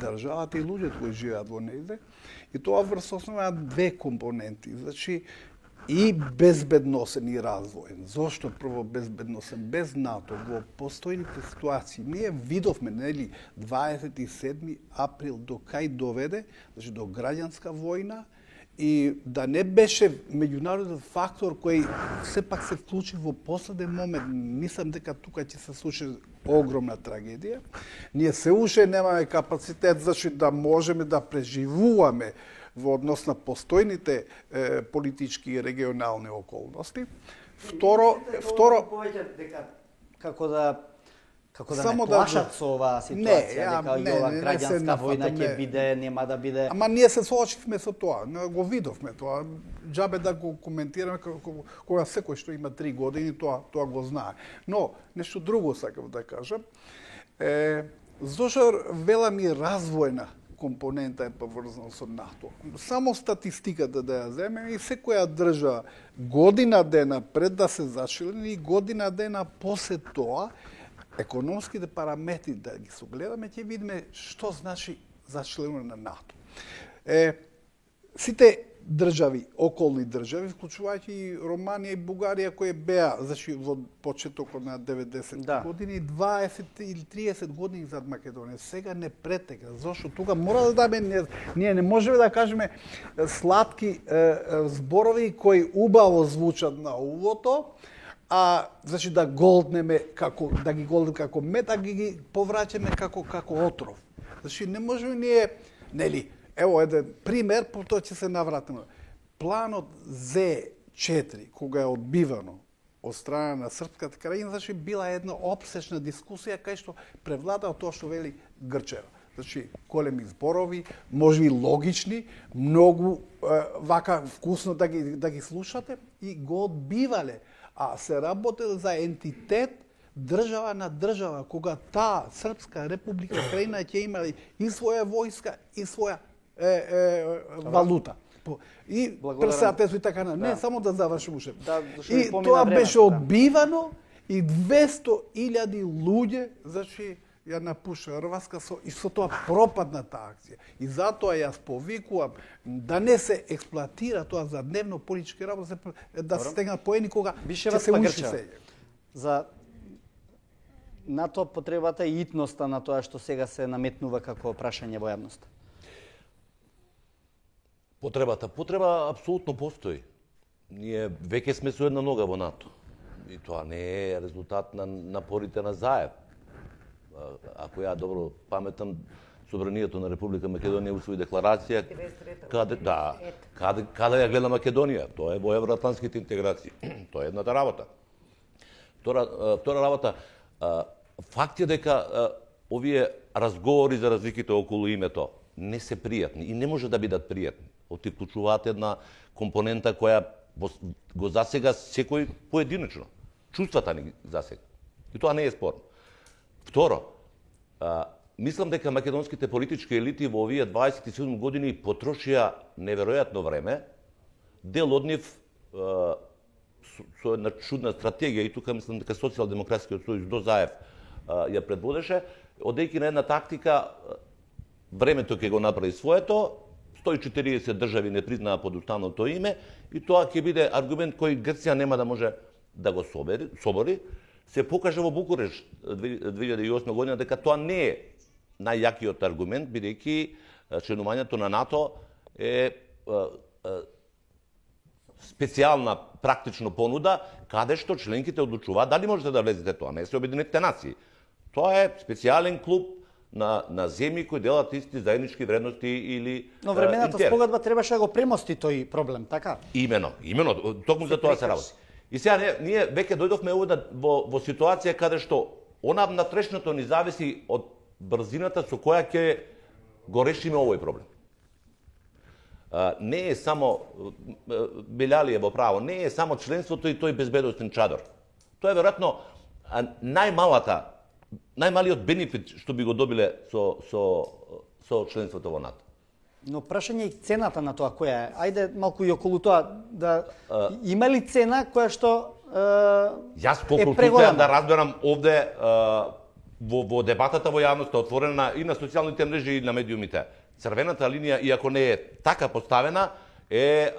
државата и луѓето кои живеат во нејзе. И тоа врз основа на две компоненти. Значи, и безбедносен и развоен. Зошто прво безбедносен? Без НАТО во постојните ситуации. Ние видовме, нели, 27 април до кај доведе, значи до граѓанска војна, и да не беше меѓународен фактор кој сепак се вклучи во последен момент, мислам дека тука ќе се случи огромна трагедија. Ние се уште немаме капацитет да можеме да преживуваме во однос на постојните политички и регионални околности. Второ Како да не плашат со оваа ситуација, дека и ова граѓанска војна ќе биде, нема да биде. Ама ние се соочивме со тоа, го видовме тоа. Џабе да го коментираме кога секој што има 3 години тоа го знае. Но нешто друго сакам да кажам. Зошто велам и развојна компонента е поврзана со НАТО. Само статистиката да ја земеме и секоја држава година дена пред да се зачлени и година дена после тоа економските параметри да ги согледаме, ќе видиме што значи зачленување на НАТО. Сите држави, околни држави, вклучувајќи и Романија и Бугарија, кои беа, значи во почетокот на 90 години, 20 или 30 години зад Македонија. Сега не претека, зашто тука мора да даме, ние не можеме да кажеме сладки зборови кои убаво звучат на увото, значи да голднеме да ги голднеме како мед, а ги повраќаме како отров. Значи не можеме ние, нели, ево еден пример, потоа ќе се навратиме. Планот З4, кога е одбивано од страна на српската крајина, значи била една опсечна дискусија кај што превладава тоа што вели Грчева. Значи, големи зборови, може и логични, многу вака вкусно да ги слушате и го одбивале. А се работел за ентитет држава на држава, кога таа Српска република крајна ќе имали и своја војска и своја валута. И Благодарам. председателство и така на. Не, само да завршим уште. Да, и тоа беше одбивано и 200.000 луѓе, значи, ја напуша Хрватска и со тоа пропадна таа акција. И затоа јас повикувам да не се експлоатира тоа за дневно политички работи, да се стегнат поени кога ќе се уши се. За НАТО потребата и итноста на тоа што сега се наметнува како прашање во јавноста. Потреба апсолутно постои. Ние веќе сме со една нога во НАТО. И тоа не е резултат на напорите на Заев. Ако ја добро паметам, Собранието на Република Македонија усвои декларација каде ја гледа Македонија. Тоа е во евроатлантските интеграции. Тоа е едната работа. Втора работа, факт е дека овие разговори за разликите околу името не се пријатни и не може да бидат пријатни. Оти вклучуваат една компонента која го засега секој поединечно. Чувствата ни засега. И тоа не е спорно. Второ, мислам дека македонските политички елити во овие 27 години потрошија неверојатно време. Дел од нив со една чудна стратегија, и тука мислам дека Социјалдемократскиот сојуз до Заев ја предводеше, одејќи на една тактика, времето ќе го направи своето, 140 држави не признаа под уставното име и тоа ќе биде аргумент кој Грција нема да може да го собори. Се покажа во Букурешт 2008 година дека тоа не е најјакиот аргумент, бидејќи членувањето на НАТО е специјална практично понуда, каде што членките одлучуваат дали можете да влезете тоа. Не се Обединетите нации. Тоа е специјален клуб на земји кои делат исти заеднички вредности или Но времената спогодба требаше да го премости тој проблем, така? Имено, токму за тоа се работи. И сега ние веќе дојдовме овде во ситуација каде што она внатрешното ни зависи од брзината со која ќе го решиме овој проблем. Не е само Белјали е во право, не е само членството и тој безбедносен чадор. Тоа е веројатно најмалиот бенефит што би го добиле со членството во НАТО. Но прашање и цената на тоа која е. Ајде малку и околу тоа да има ли цена која што Јас колку успеам да разберам овде во дебатата во јавноста отворена и на социјалните мрежи и на медиумите. Црвената линија, иако не е така поставена, е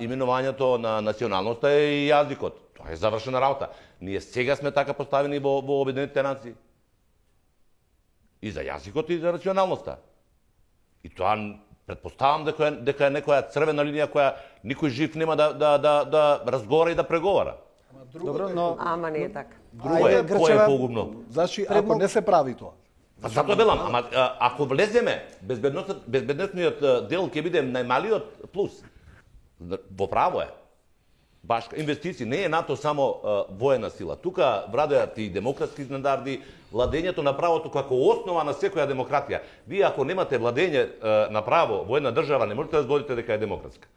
именувањето на националноста и јазикот. Тоа е завршена работа. Ние сега сме така поставени во Обединетите нации. И за јазикот и за националноста. И тоа предпоставам дека е некоја црвена линија која никој жив нема да разговара и да преговара. Добро, но Ама не е така. Друго е, кој е погубно? Значи, ако не се прави тоа. Затоа велам, ама ако влеземе, безбедносниот дел ќе биде најмалиот плюс. Во право е. Баш инвестиции, не е НАТО само воена сила. Тука владеат и демократски стандарди, владењето на правото како основа на секоја демократија. Вие ако немате владење на право во една држава, не можете да зборите дека е демократска.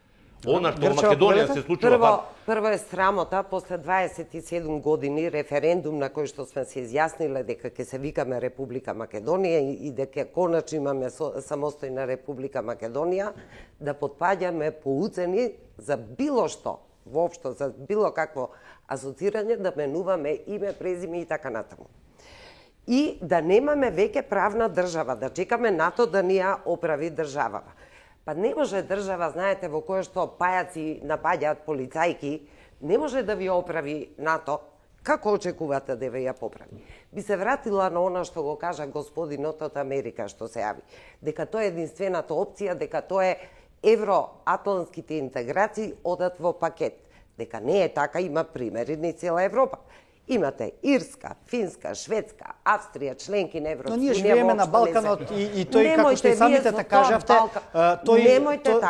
Она што во Македонија се случува... Прво е срамота, после 27 години референдум на кој што сме се изјасниле дека ќе се викаме Република Македонија и дека конечно имаме самостојна Република Македонија, да потпаѓаме поуцени за било што, воопшто за било какво асоцирање, да менуваме име, презиме и така натаму. И да немаме веќе правна држава, да чекаме НАТО да ни ја оправи државава. Па не може држава, знаете, во која што пајаци напаѓаат полицајки, не може да ви оправи НАТО. Како очекувате да ви ја поправи? Би се вратила на она што го кажа господинот од Америка што се јави. Дека тоа е единствената опција, дека тоа е евроатлантските интеграции одат во пакет. Дека не е така, има примери на цела Европа. Имате Ирска, Финска, Шведска, Австрија, членки на Европска унија. Но ние живееме на Балканот и тој, како што и самите кажавте,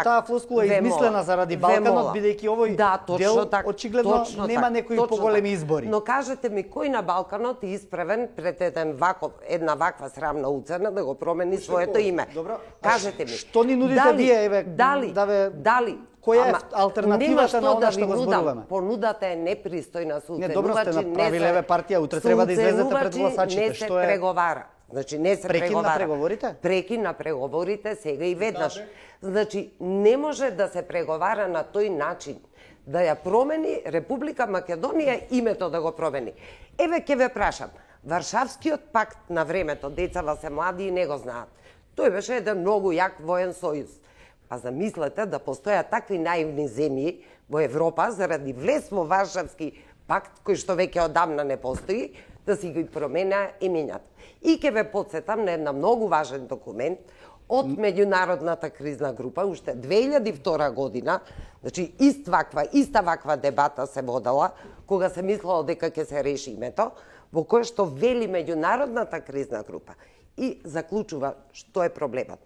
таа флоскула е измислена заради Балканот, бидејќи овој дел очигледно нема некои поголеми избори. Но кажете ми, кој на Балканот е исправен пред една ваква срамна уцена да го промени своето име? Кажете ми. Што ни нудите вие, дали која е алтернативата на она што го зборуваме? Понудата е непристојна со уценувачи. Не, добро сте направиле партија, утре треба да излезете пред гласачите. Не се преговара. Значи не се Прекин преговара. на преговорите? Прекин на преговорите сега и веднаш. Значи не може да се преговара на тој начин да ја промени Република Македонија името да го промени. Еве ќе ве прашам, Варшавскиот пакт на времето, децава се млади и не го знаат. Тој беше еден многу јак воен сојуз. Па замислете да постојат такви наивни земји во Европа заради влез во Варшавски пакт, кој што веќе одамна не постои, да си ги промена имената. И ќе ве подсетам на една многу важен документ од меѓународната кризна група, уште 2002 година, значи иста ваква дебата се водела, кога се мислело дека ќе се реши името, во кое што вели меѓународната кризна група и заклучува што е проблемот.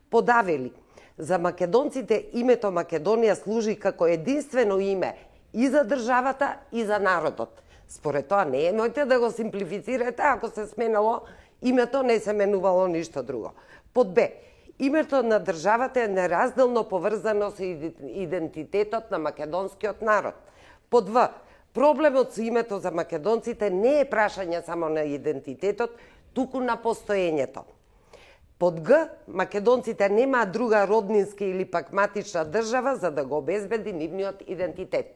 Подавели, за македонците името Македонија служи како единствено име и за државата и за народот. Според тоа не е, мојте да го симплифицирате, ако се сменало името, не се менувало ништо друго. Под Б. Името на државата е неразделно поврзано со идентитетот на македонскиот народ. Под В. Проблемот со името за македонците не е прашање само на идентитетот, туку на постоењето. Под Г. Македонците немаат друга роднинска или пак матична држава за да го обезбеди нивниот идентитет.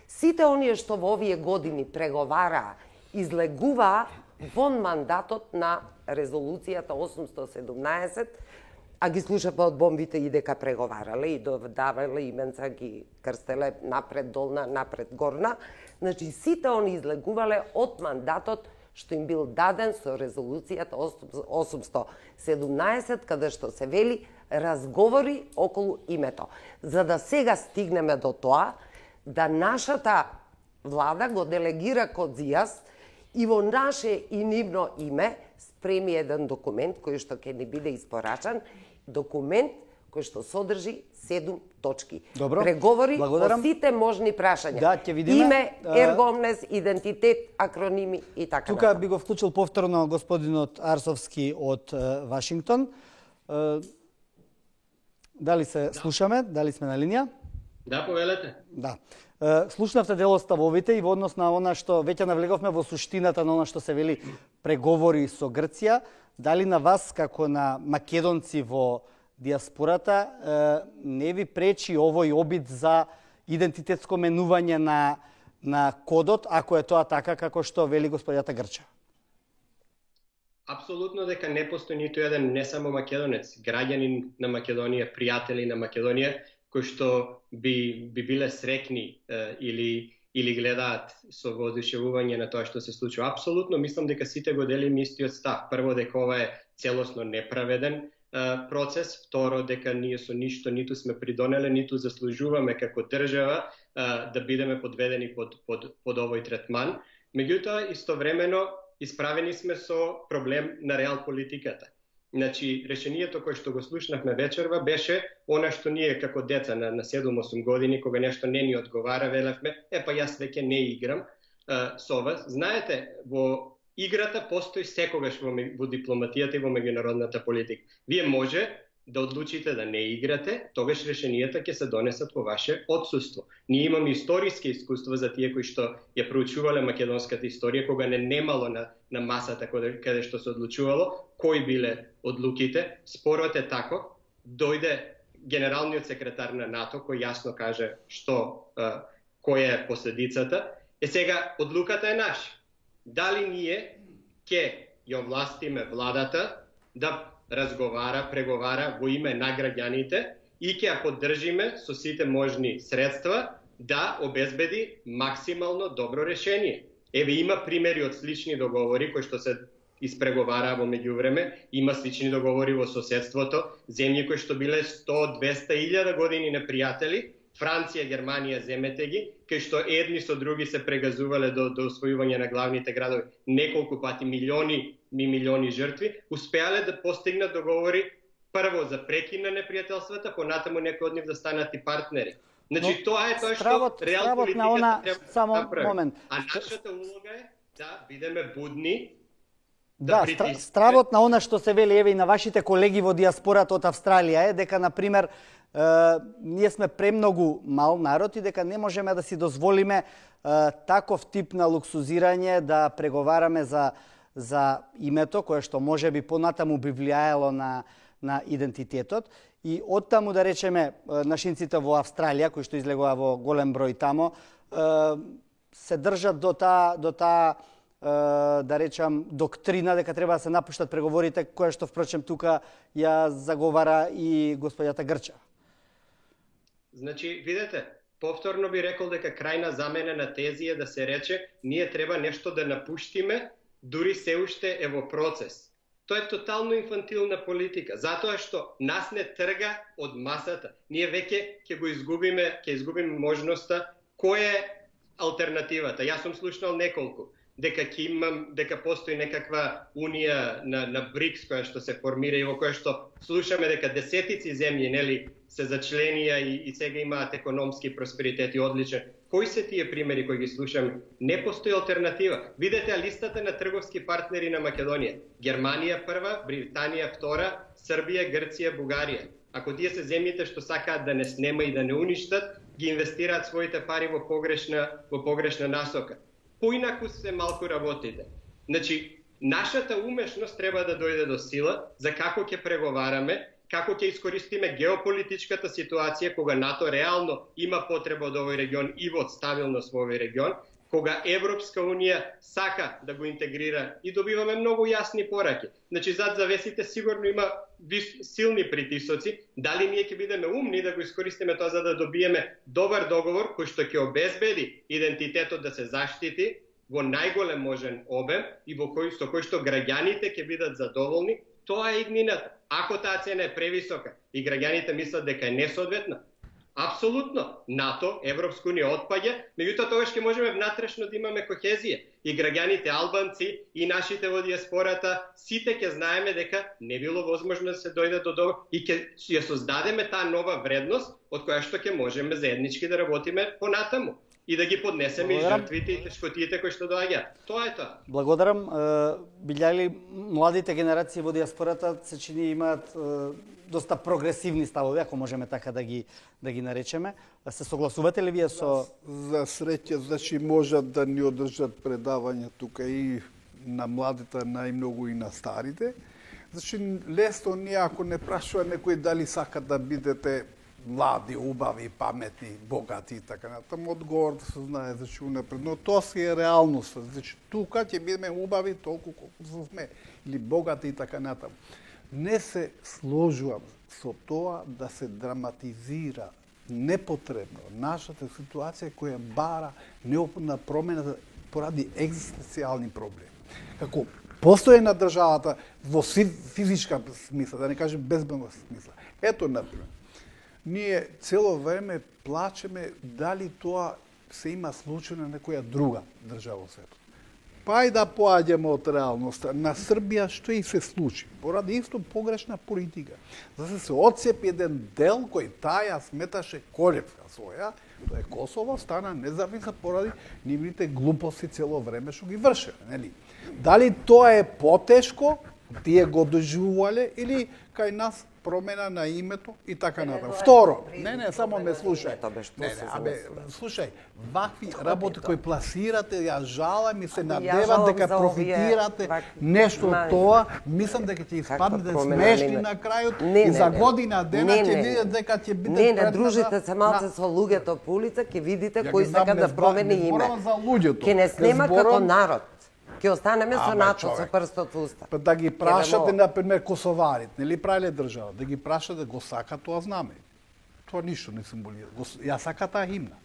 Сите оние што во овие години преговараа, излегуваа вон мандатот на резолуцијата 817, а ги слушавме од бомбите и дека преговарале и давале именца, ги крстеле напред долна, напред горна. Значи, сите они излегувале од мандатот што им бил даден со резолуцијата 817, каде што се вели разговори околу името. За да сега стигнеме до тоа, да нашата влада го делегира код ЗИАС и во наше и нивно име спреми еден документ кој што ќе ни биде испорачан, документ кој што содржи 7 точки. Добро, преговори благодарам. по сите можни прашања. Да, ќе видиме. Име, ергомнес, идентитет, акроними и така. Тука би го вклучил повторно господинот Арсовски од Вашингтон. Дали се слушаме? Дали сме на линија? Да, повелете. Да. Слушнавте дел од ставовите и во однос на она што веќе навлеговме во суштината на она што се вели преговори со Грција. Дали на вас, како на македонци во диаспората, не ви пречи овој обид за идентитетско менување на кодот, ако е тоа така како што вели господјата Грча? Апсолутно дека не постои ниту еден, не само македонец, граѓанин на Македонија, пријатели на Македонија, кои што би биле срекни или гледаат со воодушевување на тоа што се случува. Апсолутно мислам дека сите го делиме истиот став. Прво, дека ова е целосно неправеден процес. Второ, дека ние со ништо ниту сме придонеле, ниту заслужуваме како држава да бидеме подведени под овој третман. Меѓутоа, истовремено, исправени сме со проблем на реал политиката. Значи, решението кое што го слушнавме вечерва беше она што ние како деца на 7-8 години, кога нешто не ни одговара, велевме, па јас веќе не играм со вас. Знаете, во играта постои секогаш во дипломатијата и во меѓународната политика. Вие може да одлучите да не играте, тогаш решенијата ќе се донесат во ваше отсуство. Ние имаме историски искуства за тие кои што ја проучувале македонската историја, кога не немало на масата каде што се одлучувало, кои биле одлуките. Спорот е тако, дојде генералниот секретар на НАТО, кој јасно каже која е последицата. Сега, одлуката е наша. Дали ние ќе ја овластиме владата да разговара, преговара во име на граѓаните и ќе ја поддржиме со сите можни средства да обезбеди максимално добро решение. Еве има примери од слични договори кои што се испреговараа во меѓувреме, има слични договори во соседството, земји кои што биле 100, 200, 1000 години непријатели, Франција, Германија, земете ги, кај што едни со други се прегазувале до освојување на главните градови, неколку пати, милиони жртви, успеале да постигнат договори прво за прекин на непријателствата, понатаму некои од нив да станат и партнери. Значи, тоа е тоа што реал политиката треба да направи. А нашата улога е да бидеме будни, да стравот на она што се вели, еве и на вашите колеги во диаспората од Австралија е дека, например, ние сме премногу мал народ и дека не можеме да си дозволиме таков тип на луксузирање, да преговараме за за името, кое што може би понатаму би влијаело на идентитетот. И оттаму, да речеме, нашинците во Австралија, кои што излегува во голем број тамо, се држат до таа да речам, доктрина дека треба да се напуштат преговорите, која што, впрочем, тука ја заговара и господјата Грча. Значи, видете, повторно би рекол дека крајна замена на тези е да се рече ние треба нешто да напуштиме, дури се уште е во процес. Тоа е тотално инфантилна политика, затоа што нас не трга од масата. Ние веќе ќе изгубиме можноста која е алтернативата. Јас сум слушнал неколку. Дека постои некаква унија на БРИКС која што се формира и во која што слушаме дека десетици земји се зачленија и сега имаат економски просперитет и одличен. Кои се тие примери кои ги слушаме? Не постои алтернатива. Видете листата на трговски партнери на Македонија. Германија прва, Британија втора, Србија, Грција, Бугарија. Ако тие се земјите што сакаат да не снема и да не уништат, ги инвестираат своите пари во погрешна насока. Поинаку се малку работите. Значи, нашата умешност треба да дојде до сила за како ќе преговараме, како ќе искористиме геополитичката ситуација кога НАТО реално има потреба од овој регион и во стабилност во овој регион, кога Европска унија сака да го интегрира и добиваме многу јасни пораки. Значи, зад завесите сигурно има силни притисоци, дали ние ќе бидеме умни да го искористиме тоа за да добиеме добар договор кој што ќе обезбеди идентитетот да се заштити во најголем можен обем и со кој што граѓаните ќе бидат задоволни, тоа е иднината. Ако таа цена е превисока и граѓаните мислат дека е несоодветна, апсолутно, НАТО, Европска унија отпаѓа, меѓутоа тогаш ќе можеме внатрешно да имаме кохезија. И граѓаните албанци, и нашите во диаспората, сите ќе знаеме дека не било возможно да се дојде до договор и ќе ја создадеме таа нова вредност од која што ќе можеме заеднички да работиме понатаму и да ги поднесеме и жртвите и тешкотиите кои што доаѓаат. Тоа е тоа. Благодарам. Билјали младите генерации во диаспората се чини имаат доста прогресивни ставови, ако можеме така да ги наречеме. Се согласувате ли вие со... За среќа, значи можат да ни одржат предавања тука и на младите, најмногу и на старите. Значи, лесно ние, ако не прашува некој дали сака да бидете млади, убави, паметни, богати и така натаму, одговор да се знае, значи, унапред. Но тоа си е реалност. Значи, тука ќе бидеме убави толку колку сме, или богати и така натаму. Не се сложувам со тоа да се драматизира непотребно нашата ситуација која бара неопходна промена поради екзистенцијални проблеми. Како постои на државата во физичка смисла, да не кажем безбедна смисла. Ето, например, ние цело време плачеме дали тоа се има случај на некоја друга држава во светот. Па и да поаѓаме од реалноста. На Србија што и се случи? Поради исто погрешна политика. За се одцепи еден дел кој таја сметаше колевка своја, тоа е Косово, стана независна поради нивните глупости цело време што ги вршеле, нели? Дали тоа е потешко, тие го доживувале, или кај нас промена на името и така натаму. Второ, не, само ме слушај. Слушај, вакви работи кои пласирате, ја жалам и се надевам дека профитирате нешто од тоа, мислам дека ќе испаднете смешни на крајот и за година дена ќе видите дека ќе бидете Не, дружите се малце со луѓето по улица, ќе видите кој сака да промени име. Ќе не снема како народ. Ќе останеме со НАТО со прстот во уста. Па да ги прашате, например, косоварите, нели правиле држава, да ги прашате го сака тоа знаме. Тоа ништо не символира. Ја сака таа химна.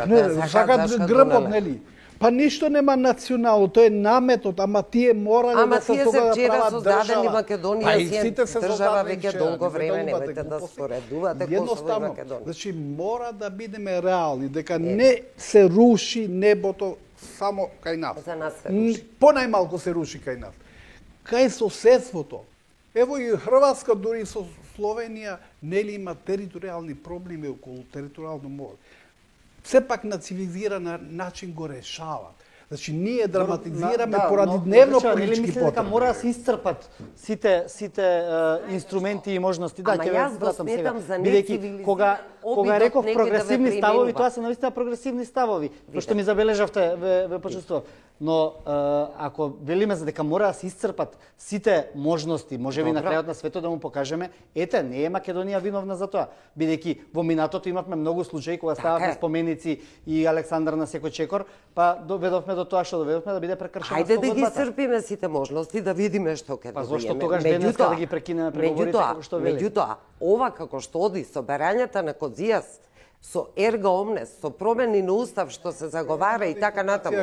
Не, сака грбот, нели? Па ништо нема национално, тоа е наметот, ама тие морале да се тога да прават создадени држава. Македонија си држава веќе долго време, немојте да споредувате Косово и Македонија. Значи мора да бидеме реални, дека не се руши небото само кај нас. За нас се руши. Понајмалку се руши кај нас. Кај соседството. Ево и Хрватска, дури со Словенија, нели има територијални проблеми околу територијално море. Сепак на цивилизиран начин го решават. Значи ние драматизираме поради дневно политички потреби. Дека мора да се исцрпат сите инструменти и можности. Да, ќе ја сметам за нецивилизиран. кога реков прогресивни ставови, тоа се наистина прогресивни ставови, што ми забележавте, ве почувствував. Но ако велиме за дека мора да се исцрпат сите можности, можеби на крајот на светот да му покажеме, ете, не е Македонија виновна за тоа, бидејќи во минатото имавме многу случаи кога стававме споменици и Александар на секој чекор, па доведовме до тоа што доведовме да биде прекршена слободата. Хајде да ги исцрпиме сите можности, да видиме што ќе добиеме. Па зошто тогаш денеска да ги прекинеме преговорите како што вели? Меѓутоа, ова како што оди со барањата на Кодзијас, со ерга омнес, со промени на устав што се заговара и така натаму.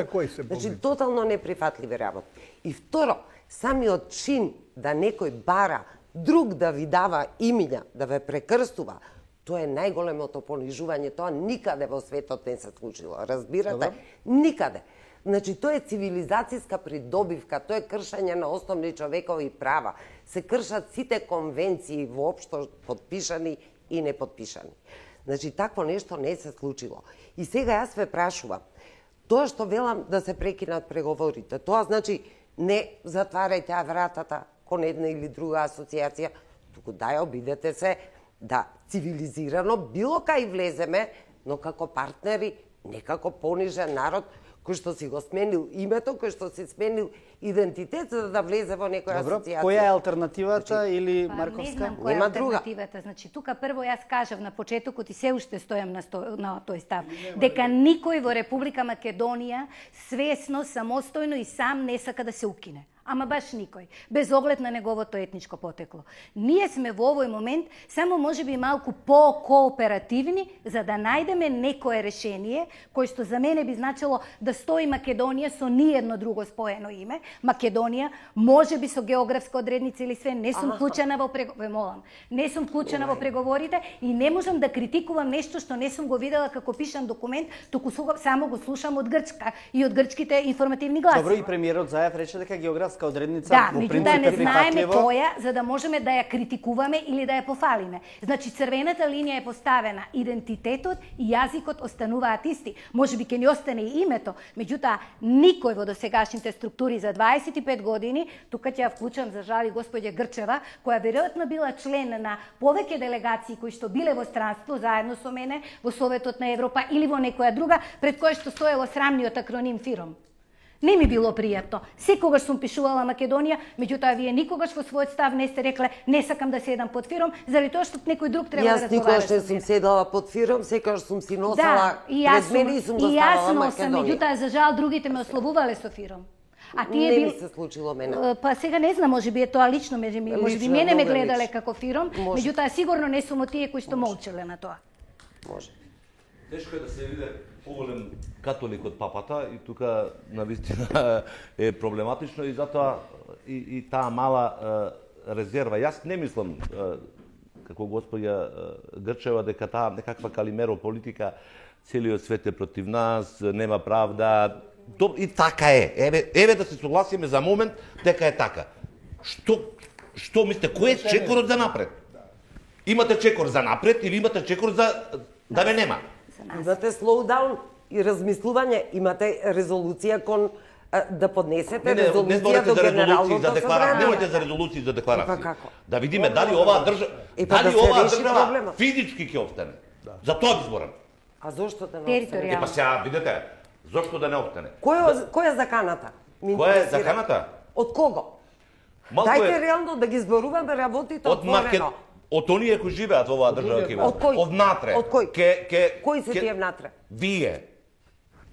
Значи, тотално неприфатливи работи. И второ, самиот чин да некој бара друг да ви дава имиња, да ве прекрстува, тоа е најголемото понижување, тоа никаде во светот не се случило. Разбирате? Никаде. Значи, тоа е цивилизацијска придобивка, тоа е кршење на основни човекови права. Се кршат сите конвенции воопшто подпишани и неподпишани. Значи, такво нешто не се случило. И сега јас ве прашувам, тоа што велам да се прекинат преговорите, тоа значи не затварајте вратата кон една или друга асоциација, туку дај обидете се да цивилизирано било кај влеземе, но како партнери, не како понижен народ, кој што си го сменил името, кој што си сменил идентитет за да влезе во некоја асоциација. Која е алтернативата или Марковска? Не знам која е алтернативата. Значи, тука прво јас кажав на почетокот и се уште стојам на тој став, дека никој во Република Македонија свесно, самостојно и сам не сака да се укине. Ама баш никој, без оглед на неговото етничко потекло. Ние сме во овој момент само можеби малку по-кооперативни за да најдеме некое решение кој што за мене би значило да стои Македонија со ниедно друго споено име. Македонија, можеби со географска одредница или све, не сум вклучена во не сум вклучена во преговорите и не можам да критикувам нешто што не сум го видела како пишан документ, туку само го слушам од Грчка и од грчките информативни гласови. Добро, и премиерот Заев рече дека географска одредница во принцип не знаеме која за да можеме да ја критикуваме или да ја пофалиме. Значи црвената линија е поставена, идентитетот и јазикот остануваат исти. Можеби ќе ни остане и името, меѓутоа никој во досегашните структури за 25 години, тука ќе ја вклучам за жал и господја Грчева, која веројатно била член на повеќе делегации кои што биле во странство заедно со мене во Советот на Европа или во некоја друга, пред која што стоело срамниот акроним ФИРОМ. Не ми било пријатно. Секогаш сум пишувала Македонија, меѓутоа вие никогаш во својот став не сте рекле не сакам да седам под ФИРОМ, заради тоа што некој друг треба да разговара. Јас никогаш не сум седала под ФИРОМ, секогаш сум си носела пред мене и сум го ставала Македонија. Меѓутоа за жал другите ме ословувале со ФИРОМ. А тие не ми се случило мене. Па сега не знам, можеби е тоа лично, можеби мене ме гледале како ФИРОМ, меѓутоа сигурно не сум од тие кои што молчеле на тоа. Може. Тешко е да се види поголем католик од папата и тука навистина е проблематично и затоа и таа мала резерва. Јас не мислам како господја Грчева дека таа некаква калимеро политика целиот свет е против нас, нема правда. И така е. Еве да се согласиме за момент дека е така. Што мислите, кој е чекорот за напред? Имате чекор за напред или имате чекор за да ме нема? Имате слоудаун и размислување, имате резолуција кон да поднесете резолуција до Генералното собрание. Немојте за резолуции за декларации. Да видиме дали оваа држава физички ќе остане. За тоа ги зборам. А зошто да не остане? Па сега видете, зошто да не остане? Која е заканата? Која е заканата? Од кого? Дајте реално да ги зборуваме работите отворено. Од оние кои живеат во оваа држава ќе има. Од кој? Од натре. Од кој? Кои се тие внатре? Вие.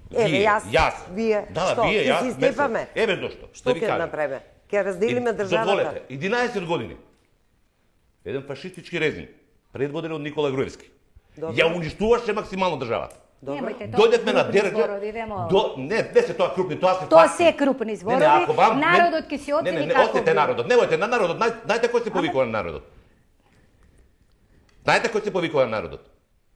Јас. Вие. Да, вие, јас. Ќе си степаме. Еве зошто. Што ќе направиме? Ќе разделиме државата. Дозволете, 11 години. Еден фашистички режим, предводен од Никола Груевски. Ја уништуваше максимално државата. Дојдевме на Дерџа. Не се тоа крупни, тоа се факти. Тоа се крупни зборови. Народот ќе си оцени како. Остете народот. Немојте на народот. Знаете кој се повикува на народот? Знаете кој се повикува на народот?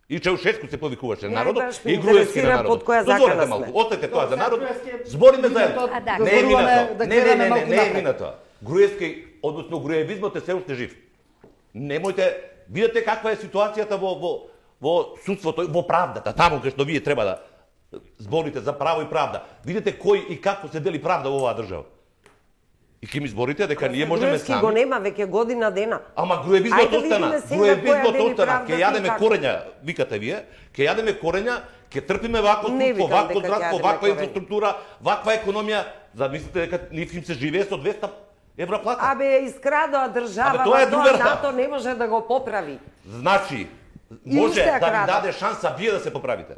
И Чаушеску се повикуваше на народот и Груевски на народот. Дозволете малку, остете тоа за народ. Збориме заедно. Не е минато. Не е минато. Груевски, односно груевизмот е се уште жив. Немојте, видете каква е ситуацијата во судството, во правдата, таму кај што вие треба да зборите за право и правда. Видите кој и како се дели правда во оваа држава. И ќе ми зборите дека ние можеме Груевски сами. го нема веќе година дена. Ама груевизмот Ајде остана. видиме сега Груевизмот која дели остана. правдата Ке и јадеме како. корења, викате вие, ке јадеме корења, ке трпиме вакво Не судство, викам вакво дека ќе здравство, јадеме ваква корења. инфраструктура, ваква економија. Замислите дека нив им се живее со 200 евра плата. Абе, искрадоа држава, Абе, тоа е друга НАТО не може да го поправи. Значи, И може уште ја да ви краде. даде шанса вие да се поправите.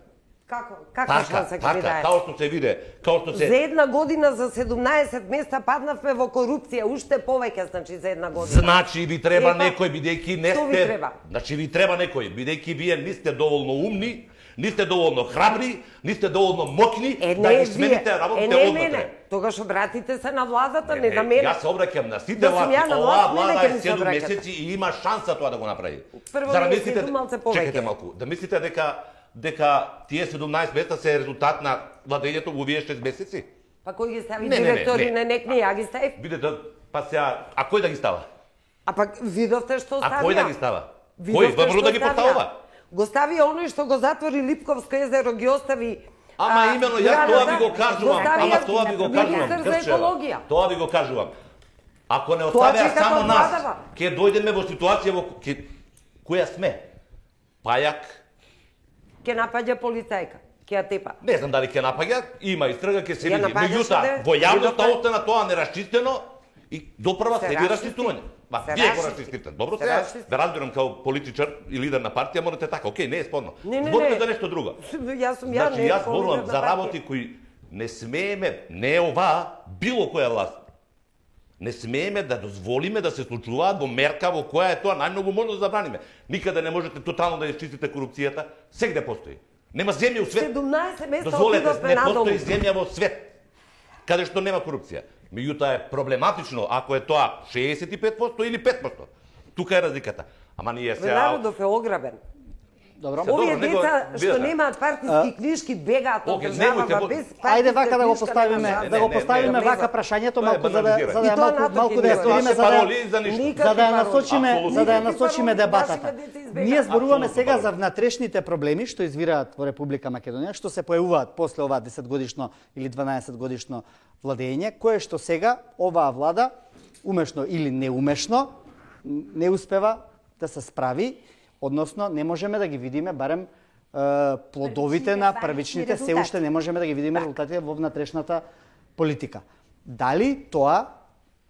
Како? Каква шанса ќе ми даде? као што се виде, као што За се... една година за 17 места паднавме во корупција, уште повеќе, значи за една година. Значи ви треба Епа, некој, бидејќи не што ви сте... треба? Значи ви треба некој, бидејќи вие не сте доволно умни, не сте доволно храбри, не сте доволно моќни да ги смените работите однатре. Тогаш обратите се на владата, не на мене. Јас се обраќам на сите Да сум власти. ја на Оваа власт, мене влада ќе е ми се 7 обраќате. месеци и има шанса тоа да го направи. Прво Зар ми мислите, се малце повеќе. чекайте малку, да мислите дека тие 17 места се резултат на владењето во овие 6 месеци? Па кој ги стави Не, директори не. на некни, ја ги ставив. Видете, па сега, а кој да ги става? А пак видовте што ставија. А кој да ги става? Видовте Кој? Врвно што да ги ставија. поставува? Го стави оној што го затвори Липковско езеро, ги остави. Ама именно јас тоа ви го кажувам, ставија ама тоа ви го кажувам. министер за Грчева, екологија. Тоа ви го кажувам. Ако не Тоа оставеа чека само тоа нас, владава. ќе дојдеме во ситуација во која сме. Пајак, Ке напаѓа полицајка, ке ја тепа. не знам дали ќе напаѓа, има истрага, ќе се Ја види. напаѓаше Меѓутоа, да- во јавноста видовте- остана тоа нерашчистено и допрва Се следи расчисти. расчистување. Ба, Се вие го расчисти. расчистите. Добро Се се, расчисти. да разбирам као политичар и лидер на партија, морате така. Океј, не е спорно. Не. Зборите за нешто друго. Јас сум Значи, не јас кој зборувам лидер за на работи партија. кои не смееме, не оваа, било која власт. Не смееме да дозволиме да се случуваат во мерка во која е тоа најмногу можно да забраниме. Никаде не можете тотално да изчистите корупцијата, сегде постои. Нема земја у свет. 17 места Дозволете, отидовме не надолу. постои земја во свет каде што нема корупција. Меѓутоа е проблематично ако е тоа 65% или 5%. Тука е разликата. Ама ние сега Народов е ограбен. Добро. Добро, Овие него- деца што видете. немаат партиски книжки бегаат од Океј, државава немојте- без Ајде вака да го книжка, поставиме, нема да го не, поставиме не, вака не, прашањето тоа е малку за да банализирање. за да И тоа малку НАТО да ја ќе створиме ни за пароли да за ништо. Никакви за да ја пароли. насочиме Апсолутно. за да ја Никакви насочиме пароли, дебатата. нашите деца избегаат. Ние зборуваме Апсолутно сега пароли. за внатрешните проблеми што извираат во Република Македонија, што се појавуваат после ова 10-годишно или 12-годишно владење, кое што сега оваа влада умешно или неумешно не успева да се справи, односно не можеме да ги видиме барем плодовите на првичните, се уште не можеме да ги видиме резултатите во внатрешната политика. Дали тоа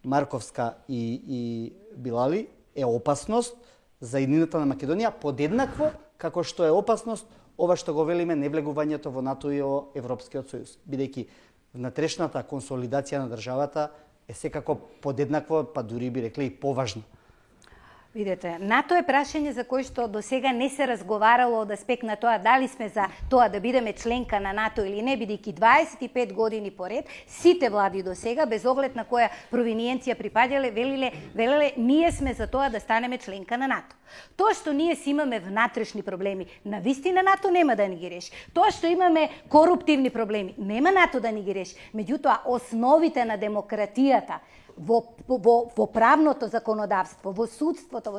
Марковска и Билали е опасност за иднината на Македонија подеднакво како што е опасност ова што го велиме невлегувањето во НАТО и во Европскиот сојуз, бидејќи внатрешната консолидација на државата е секако подеднакво, па дури би рекле и поважно. Видете, НАТО е прашање за кој што до сега не се разговарало од аспект на тоа дали сме за тоа да бидеме членка на НАТО или не, бидејќи 25 години поред сите влади до сега, без оглед на која провиниенција припаѓале, велеле ние сме за тоа да станеме членка на НАТО. Тоа што ние си имаме внатрешни проблеми, на вистина НАТО нема да ни ги реши. Тоа што имаме коруптивни проблеми, нема НАТО да ни ги реши. Меѓутоа, основите на демократијата, во правното законодавство, во судството,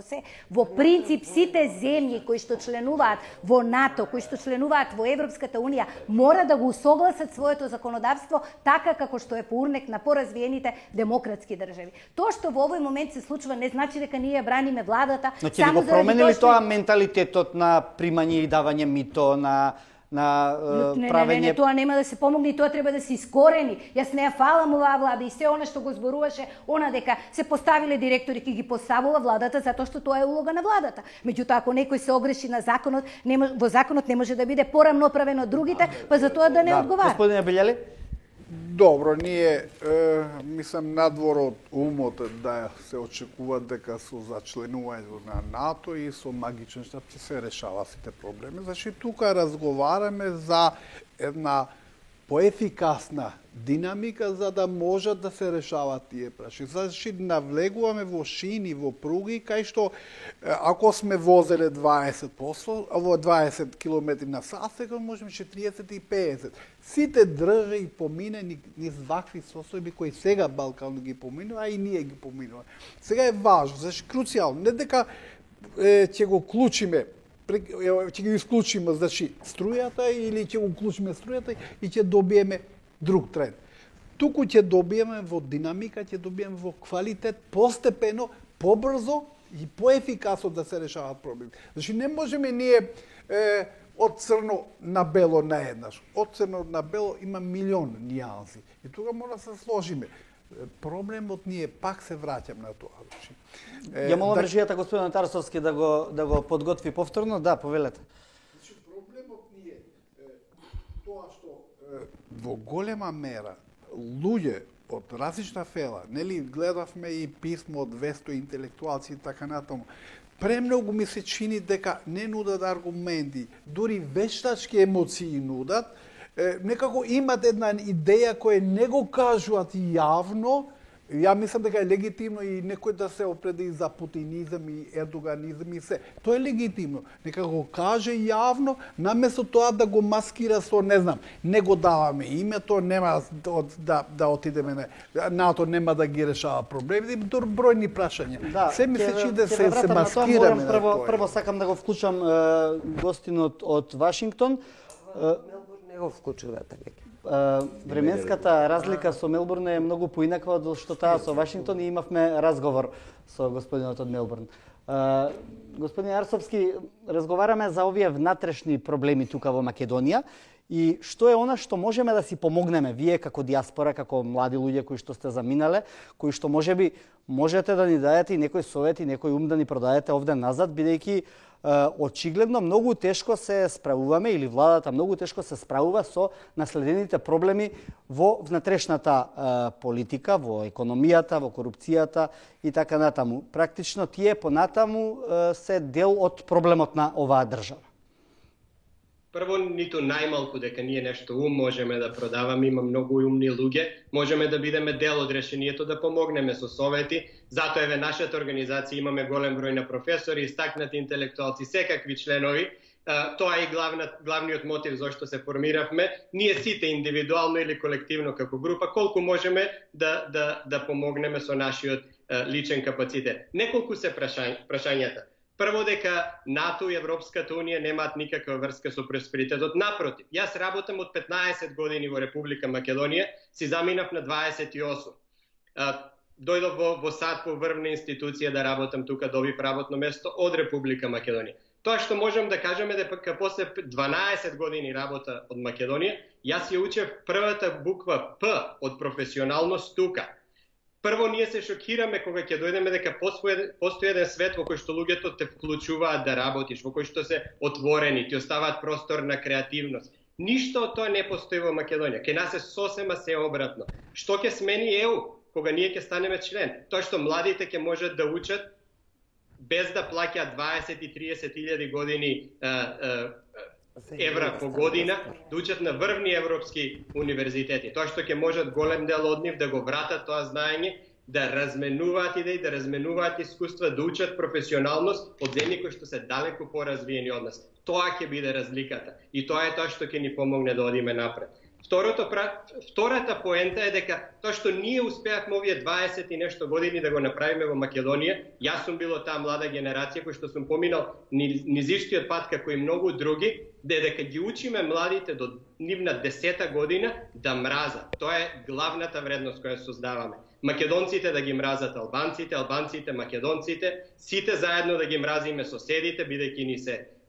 во принцип сите земји кои што членуваат во НАТО, кои што членуваат во Европската унија, мора да го усогласат своето законодавство така како што е по урнек на поразвиените демократски држави. Тоа што во овој момент се случува не значи дека ние ја браниме владата, Но ќе ли го променили тоа менталитетот на примање и давање мито, на правење... тоа нема да се помогне и тоа треба да се искорени. Јас не ја фалам оваа влада и се она што го зборуваше, она дека се поставиле директори, ки ги поставува владата затоа што тоа е улога на владата. Меѓутоа, ако некој се огреши на законот, во законот не може да биде порамноправен од другите, па за тоа да не одговара. Господине Билјали? Добро, ние мислам надвор од умот да се очекува дека со зачленувањето на НАТО и со магичен штаб ќе се решава сите проблеми. Значи тука разговараме за една поефикасна динамика за да можат да се решават тие прашања. Значи навлегуваме во шини, во пруги кај што ако сме возеле 20 км на сат, сега можеме 40 и 50. Сите држави поминени низ вакви состојби кои сега Балкан ги поминува, а и ние ги поминуваме. Сега е важно, значи круцијално, не дека ќе го клучиме ќе ги исклучиме, значи, струјата или ќе го уклучиме струјата и ќе добиеме друг тренд. туку ќе добиеме во динамика, ќе добиеме во квалитет, постепено, побрзо и поефикасно да се решават проблеми. Значи не можеме ние од црно на бело наеднаш. Од црно на бело има милион нијанси. И тука мора да се сложиме. Проблемот ние пак се враќам на тоа. Ја молам режијата господин Тарсовски да го подготви повторно. Да, повелете. Значи проблемот ние тоа што во голема мера луѓе од различна фела, нели гледавме и писмо од 200 интелектуалци и така натаму. Премногу ми се чини дека не нудат аргументи, дури вештачки емоции нудат, некако имат една идеја која не го кажуваат јавно. Ја мислам дека е легитимно и некој да се определи за путинизам и ердоганизам и се. Тоа е легитимно. Нека го каже јавно, наместо тоа да го маскира со, не знам, не го даваме името, нема да отидеме НАТО, нема да ги решава проблеми, бројни прашања. Да, се ми се чини да се маскираме на тоа. Прво сакам да го вклучам гостинот од Вашингтон. Не го вклучувате веќе. Временската разлика со Мелбурн е многу поинаква од што таа со Вашингтон и имавме разговор со господинот од Мелбурн. Господин Арсовски, разговараме за овие внатрешни проблеми тука во Македонија и што е она што можеме да си помогнеме вие како диаспора, како млади луѓе кои што сте заминале, кои што можеби можете да ни дадете и некој совет и некој ум да ни продадете овде назад, бидејќи очигледно многу тешко се справуваме или владата многу тешко се справува со наследените проблеми во внатрешната политика, во економијата, во корупцијата и така натаму. Практично тие понатаму се дел од проблемот на оваа држава. Прво, ниту најмалку дека ние нешто можеме да продаваме, има многу умни луѓе, можеме да бидеме дел од решението, да помогнеме со совети. Затоа еве нашата организација имаме голем број на професори, истакнати интелектуалци, секакви членови. Тоа е и главниот мотив зашто се формиравме. Ние сите индивидуално или колективно како група, колку можеме да помогнеме со нашиот личен капацитет. Неколку се прашањата. Прво, дека НАТО и Европската Унија немаат никаква врска со просперитетот. Напротив, јас работам од 15 години во Република Македонија, си заминав на 28. Дојдов во САД по врвна институција да работам тука, добив работно место од Република Македонија. Тоа што можам да кажеме дека после 12 години работа од Македонија, јас ја учев првата буква П од професионалност тука. Прво, ние се шокираме кога ќе дојдеме дека постои еден свет во кој што луѓето те вклучуваат да работиш, во кој што се отворени, ти оставаат простор на креативност. Ништо од тоа не постои во Македонија. Ке нас е сосема се обратно. Што ќе смени ЕУ кога ние ќе станеме член? Тоа што младите ќе можат да учат без да плаќаат 20 и 30 илјади години евра по година, да учат на врвни европски универзитети. Тоа што ќе можат голем дел од нив да го вратат тоа знаење, да разменуваат идеи, да разменуваат искуства, да учат професионалност од земји кои што се далеку поразвиени од нас. Тоа ќе биде разликата и тоа е тоа што ќе ни помогне да одиме напред. Втората поента е дека тоа што ние успеавме овие 20 и нешто години да го направиме во Македонија, јас сум бил од таа млада генерација кој што сум поминал низ истиот пат како и многу други, дека ги учиме младите до нивна 10-та година да мразат. Тоа е главната вредност која создаваме. Македонците да ги мразат албанците, албанците македонците, сите заедно да ги мразиме соседите, бидејќи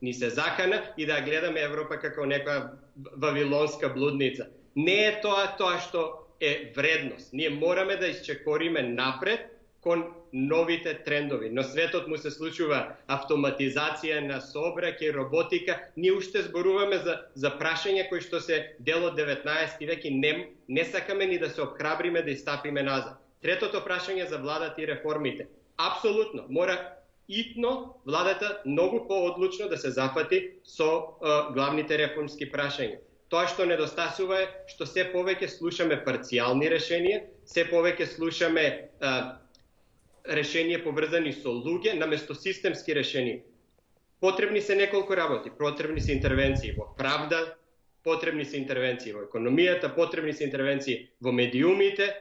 ни се закана и да гледаме Европа како некоја вавилонска блудница. Не е тоа што е вредност. Ние мораме да исчекориме напред кон новите трендови. Но светот му се случува автоматизација на сообраќај, роботика. Ние уште зборуваме за прашања кои што се дел од 19 век и не сакаме ни да се обхрабриме да истапиме назад. Третото прашање за владата и реформите. Апсолутно, мора итно владата многу поодлучно да се зафати со главните реформски прашања. Тоа што недостасува е што се повеќе слушаме парцијални решенија, се повеќе слушаме решенија поврзани со луѓе наместо системски решенија. Потребни се неколку работи, потребни се интервенции во правда, потребни се интервенции во економијата, потребни се интервенции во медиумите.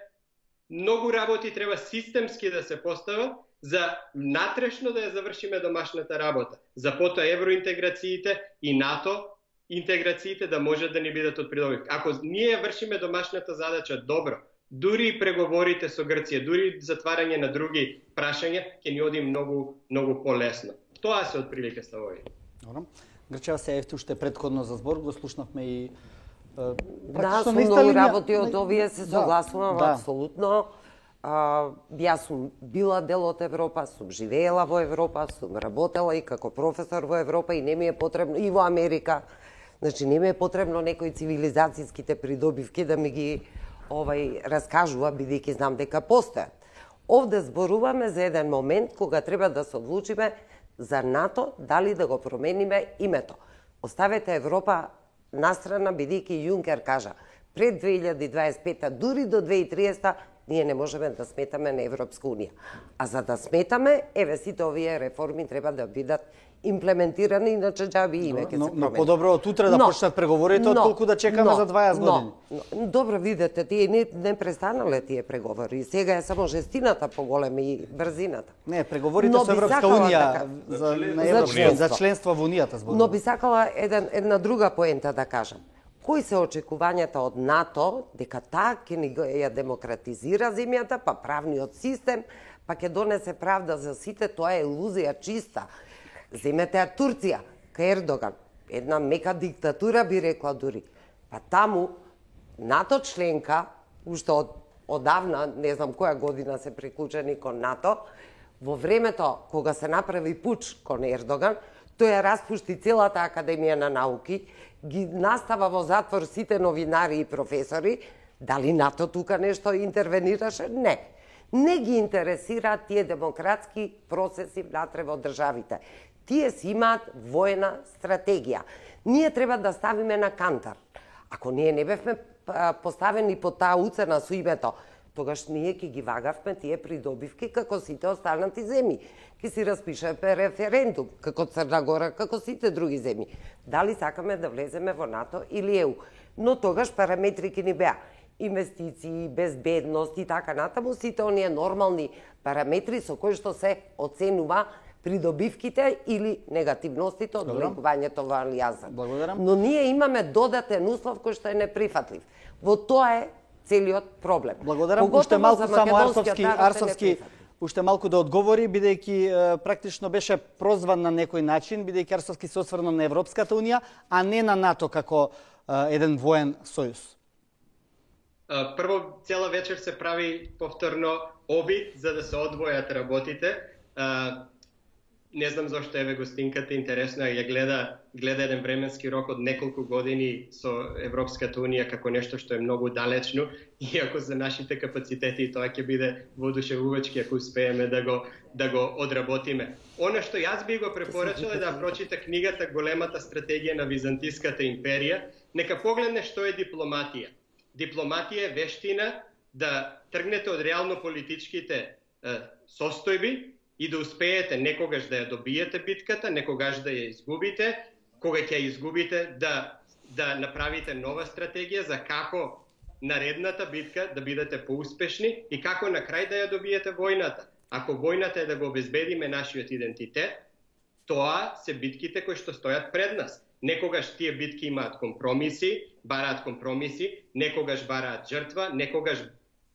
Многу работи треба системски да се постават за натрешно да ја завршиме домашната работа. За потоа евроинтеграциите и НАТО интеграциите да можат да ни бидат од придобив. Ако ние ја вршиме домашната задача добро, дури преговорите со Грција, дури затварање на други прашања, ќе ни оди многу полесно. Тоа се отприлика ставови. Добро. Грчева се ефти уште предходно за збор, го слушнавме и да, со многу работи од овие се согласувам, апсолутно. Јас сум била дел од Европа, сум живеела во Европа, сум работела и како професор во Европа и не ми е потребно, и во Америка. Значи, не ми е потребно некои цивилизацијските придобивки да ми ги раскажува, бидејќи знам дека постојат. Овде зборуваме за еден момент кога треба да се одлучиме за НАТО, дали да го промениме името. Оставете Европа настрана, бидејќи Јункер кажа, пред 2025, дури до 2030, ние не можеме да сметаме на Европска Унија. А за да сметаме, еве сите овие реформи треба да бидат имплементирани, иначе џаби име ќе се промени. Но подобро од утре да почнат преговорите, отколку да чекаме за 20 години. Добро, видете, тие не престанале тие преговори. Сега е само жестината поголема и брзината. Не, преговорите со Европска Унија за членство во Унијата зборувам. Но би сакала една друга поента да кажам. Кои се очекувањата од НАТО дека таа ќе ни ја демократизира земјата, па правниот систем, па ќе донесе правда за сите, тоа е илузија чиста. Земете ја Турција, кај Ердоган, една мека диктатура би рекла дури. Па таму НАТО членка, уште одавна, не знам која година се приклучени кон НАТО, во времето кога се направи пуч кон Ердоган, тој ја распушти целата Академија на науки, ги настава во затвор сите новинари и професори. Дали НАТО тука нешто интервенираше? Не. Не ги интересираат тие демократски процеси внатре во државите. Тие си имаат воена стратегија. Ние треба да ставиме на кантар. Ако ние не бевме поставени по таа уцена со името, тогаш ние ќе ги вагавме тие придобивки како сите останати земји. Ќе си распишеме референдум, како Црна Гора, како сите други земји. Дали сакаме да влеземе во НАТО или ЕУ? Но тогаш параметри ќе ни беа инвестиции, безбедност и така натаму, сите оние нормални параметри со кои што се оценува придобивките или негативностите од влегувањето во алијанса. Но ние имаме додатен услов кој што е неприфатлив. Во тоа е целиот проблем. Благодарам. Уште малку само Арсовски уште малку да одговори, бидејќи практично беше прозван на некој начин, бидејќи Арсовски се осврна на Европската Унија, а не на НАТО како еден воен сојуз. Прво, цела вечер се прави повторно обид за да се одвојат работите. Не знам зашто еве гостинката интересно ја гледа еден временски рок од неколку години со Европската Унија како нешто што е многу далечно, иако за нашите капацитети тоа ќе биде воодушевувачки ако успееме да го одработиме. Она што јас би го препорачал е да прочита книгата Големата стратегија на Византиската империја, нека погледне што е дипломатија. Дипломатија е вештина да тргнете од реално политичките состојби и да успеете некогаш да ја добиете битката, некогаш да ја изгубите, кога ќе ја изгубите да направите нова стратегија за како наредната битка да бидете поуспешни и како на крај да ја добиете војната. Ако војната е да го обезбедиме нашиот идентитет, тоа се битките кои што стојат пред нас. Некогаш тие битки имаат компромиси, бараат компромиси, некогаш бараат жртва, некогаш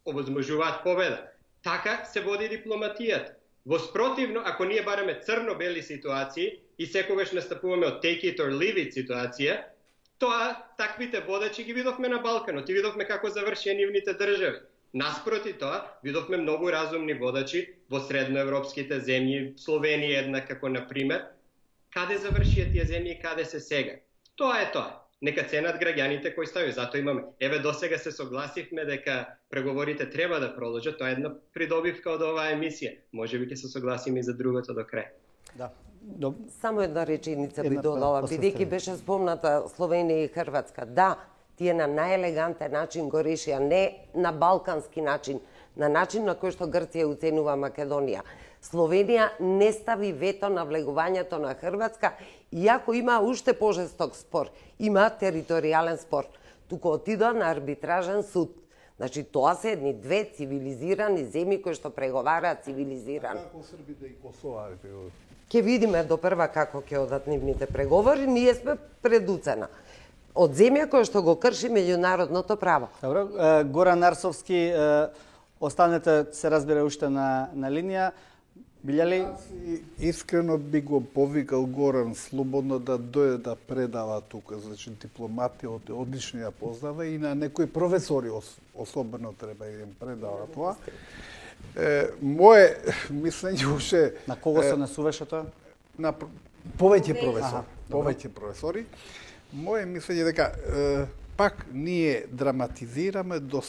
овозможуваат победа. Така се води дипломатијата. Воспротивно, ако ние бараме црно-бели ситуации и секогаш настапуваме од take it or leave it ситуација, тоа таквите водачи ги видовме на Балканот и видовме како завршија нивните држави. Наспроти тоа, видовме многу разумни водачи во средноевропските земји, Словенија една како на пример. Каде завршија тие земји и каде се сега? Тоа е тоа. Нека ценат граѓаните кои стају, зато имаме. Еве досега се согласивме дека преговорите треба да продолжат, тоа е една придобивка од оваа емисија. Можеби ќе се согласиме и за другото до крај. Да. Само една реченица би додала, бидејќи беше спомната Словенија и Хрватска. Да, тие на најелегантен начин го решија, не на балкански начин, на начин на кој што Грција уценува Македонија. Словенија не стави вето на влегувањето на Хрватска, иако има уште пожесток спор. Има територијален спор. Туку отидоа на арбитражен суд. Значи, тоа се едни две цивилизирани земји кои што преговараат цивилизирано. Како Србите и Косово? Ќе видиме до прва како ќе одат нивните преговори, ние сме предуцена. од земја која што го крши меѓународното право. Добро, Горан Арсовски, останете, се разбира, уште на линија. Билја ли? Искрено би го повикал Горан слободно да дојде да предава тука, значи дипломатијата одлично ја познава и на некои професори особено треба да им предава тоа. Мое мислење уште... На кого се насуваше тоа? На повеќе професори. Мое мислење дека пак ние драматизираме до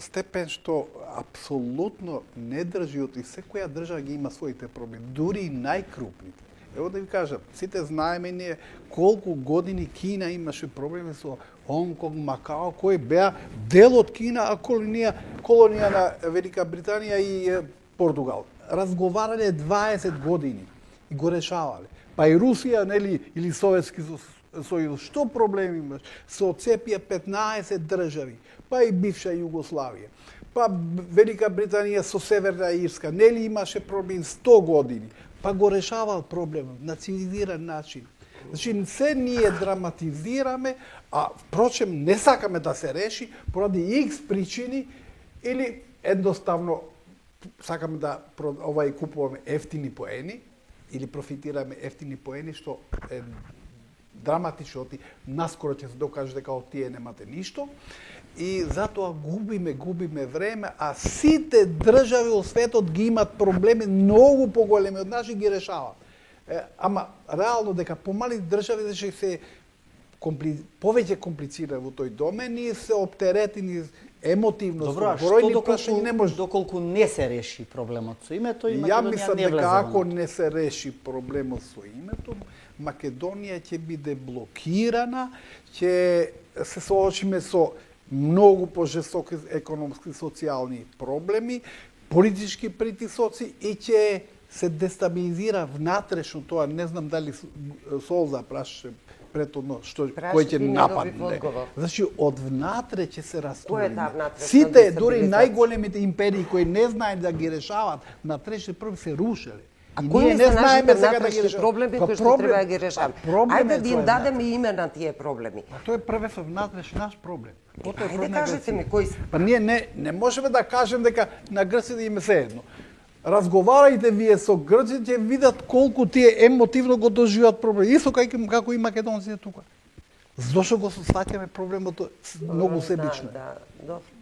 степен што апсолутно не држи и секоја држава ги има своите проблеми, дури и најкрупните. Ево да ви кажам, сите знаеме ние колку години Кина имаше проблеми со Хонконг, Макао, кои беа дел од Кина, а колонија на Велика Британија и Португал. Разговарале 20 години и го решавале. Па и Русија, нели, или Советски Сојуз, што проблеми имаш? Се оцепија 15 држави, па и бивша Југославија, па Велика Британија со Северна Ирска, нели имаше проблем 100 години, па го решавал проблемот на цивилизиран начин. Значи, се ние драматизираме, а впрочем не сакаме да се реши поради X причини или едноставно сакаме да купуваме ефтини поени или профитираме ефтини поени, што е драматично, наскоро ќе се докаже дека од тие немате ништо и затоа губиме време, а сите држави во светот ги имат проблеми многу поголеми од нас и ги решаваат. Ама реално дека помали држави дека се повеќе комплицира во тој домен и се оптеретени емотивно. Добро, а што доколку не се реши проблемот со името и Македонија не влезе? Ја мислам дека ако не се реши проблемот со името, Македонија ќе биде блокирана, ќе се соочиме со многу пожестоки економски и социјални проблеми, политички притисоци и ќе се дестабилизира внатрешно тоа. Не знам дали Солза прашаше претhodно кој ќе нападне. Значи, од внатре ќе се растури. Сите, дури најголемите империи кои не знаат да ги решават, натрешни први се рушеле. А кои не знаеме внатрешни проблеми кои што треба да ги решаваме? Ајде да им дадеме име на тие проблеми. А тоа е првенство внатрешен наш проблем. Ајде кажете ми кои се. Па ние не можеме да кажем дека на грците им е сеедно. Разговарајте вие со грците, видат колку тие емотивно го доживат проблем. Исто како и македонците тука. Зошто го сваќаме проблемот многу себично.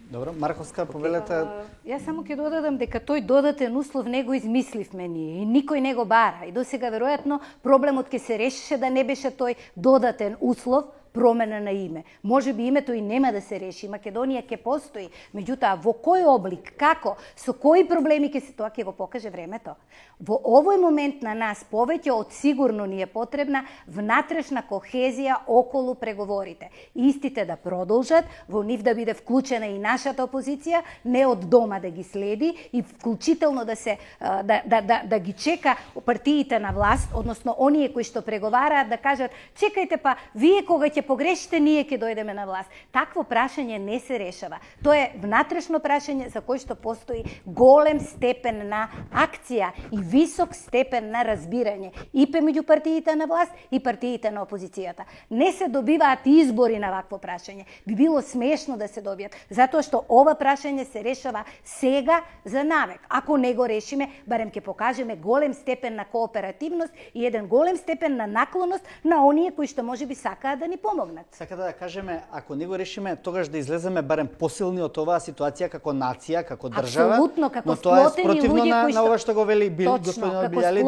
Добро, Марковска, повелете. Јас само ќе додадам дека тој додатен услов не го измисливме ние и никој не го бара. И досега веројатно проблемот ќе се решише да не беше тој додатен услов промена на име. Може би името и нема да се реши, Македонија ќе постои, меѓутоа во кој облик, како, со кои проблеми ќе се тоа ќе го покаже времето. Во овој момент на нас повеќе од сигурно ни е потребна внатрешна кохезија околу преговорите. Истите да продолжат, во нив да биде вклучена и нашата опозиција, не од дома да ги следи и вклучително да се да ги чека партиите на власт, односно оние кои што преговараат да кажат чекајте па вие кога ќе погрешите, ние ќе дојдеме на власт. Такво прашање не се решава. Тоа е внатрешно прашање за кој што постои голем степен на акција и висок степен на разбирање и меѓу партиите на власт и партиите на опозицијата. Не се добиваат избори на вакво прашање. Би било смешно да се добијат, затоа што ова прашање се решава сега за навек. Ако не го решиме, барем ќе покажеме голем степен на кооперативност и еден голем степен на наклоност на оние кои што можеби сакаат да ни помогнат. Сака да кажеме, ако не го решиме, тогаш да излеземе барем посилни од оваа ситуација како нација, како држава. Апсолутно, како но тоа е спротивно луѓе на ова што го вели господин Билјали,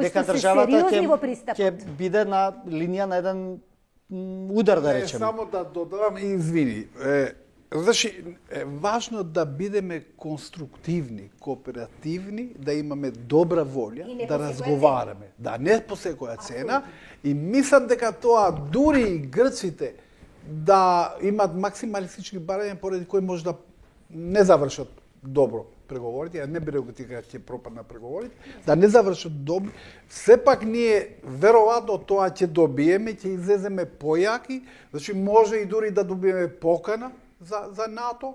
дека државата ќе биде на линија на еден удар, да речеме. Само да додадам и извини. Значи, е важно да бидеме конструктивни, кооперативни, да имаме добра волја, да разговараме. Да, не по секоја цена. И мислам дека тоа дури и грците да имат максималистички барања поради кои може да не завршат добро преговорите, а не бере дека ќе пропадна преговорите, да не завршат добро. Сепак ние веројатно тоа ќе добиеме, ќе излеземе појаки, значи може и дури да добиеме покана за НАТО,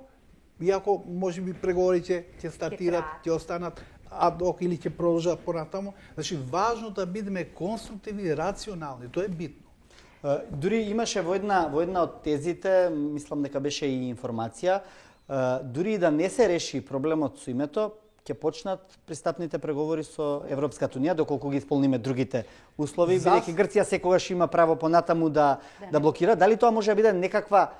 иако можеби преговорите ќе стартират, ќе останат адок или ќе продолжат понатаму. Значи важно да бидеме конструктивни и рационални, тоа е битно. Дури имаше во една од тезите, мислам дека беше и информација, дури и да не се реши проблемот со името, ќе почнат пристапните преговори со Европската унија доколку ги исполниме другите услови, бидејќи Грција секогаш има право понатаму да блокира. Дали тоа може да биде некаква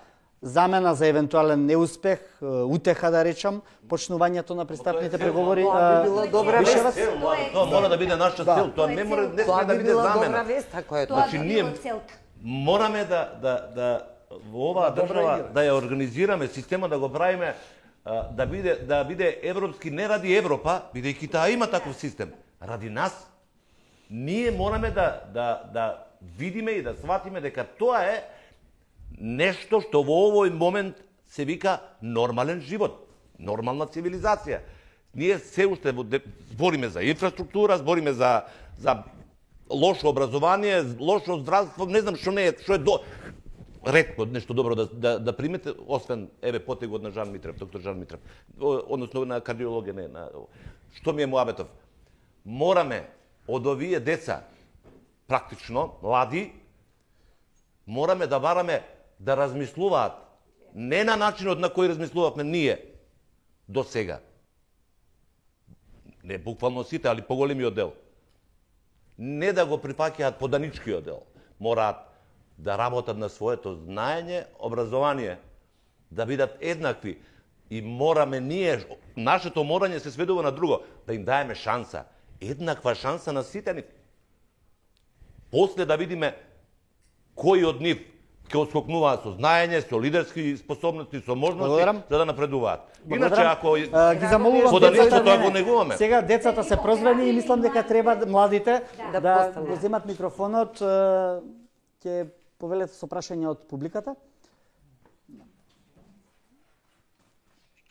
замена за евентуален неуспех, утеха да речам, почнувањето на пристапните преговори? Тоа би било добра вест. Тоа мора да биде наша цел, тоа не може да биде замена. Значи ние мораме да во оваа држава да ја организираме система, да го правиме да биде европски не ради Европа, бидејќи таа има таков систем, ради нас. Ние мораме да видиме и да сватиме дека тоа е нешто што во овој момент се вика нормален живот, нормална цивилизација. Ние се уште збориме за инфраструктура, збориме за лошо образование, лошо здравство, не знам што е ретко нешто добро да примете, освен потегот на Жан Митрев, доктор Жан Митрев, односно на кардиологија. Што ми е муабетов? Мораме од овие деца, практично, млади, мораме да бараме да размислуваат не на начинот на кој размислувавме ние до сега. Не буквално сите, али поголемиот дел. Не да го прифаќаат поданичкиот дел. Мораат да работат на своето знаење, образование, да бидат еднакви. И мораме ние, нашето морање се сведува на друго, да им даеме шанса. Еднаква шанса на сите ни. После да видиме кои од нив ќе отскокнуваат со знаење, со лидерски способности, со можности, за да напредуваат. Иначе, ако ги замолувам поданичкото, тоа го негуваме. Сега децата се прозвени и мислам дека треба младите да го земат микрофонот. Ќе повелете со прашање од публиката.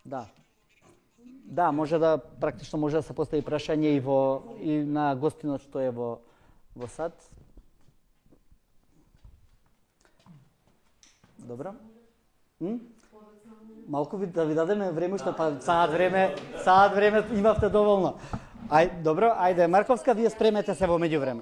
Да, може да практично може да се постави прашање и на гостинот што е во сад. Добро. Малку да ви дадеме време, што па саат време имавте доволно. Добро, ајде Марковска, вие спремете се во меѓувреме.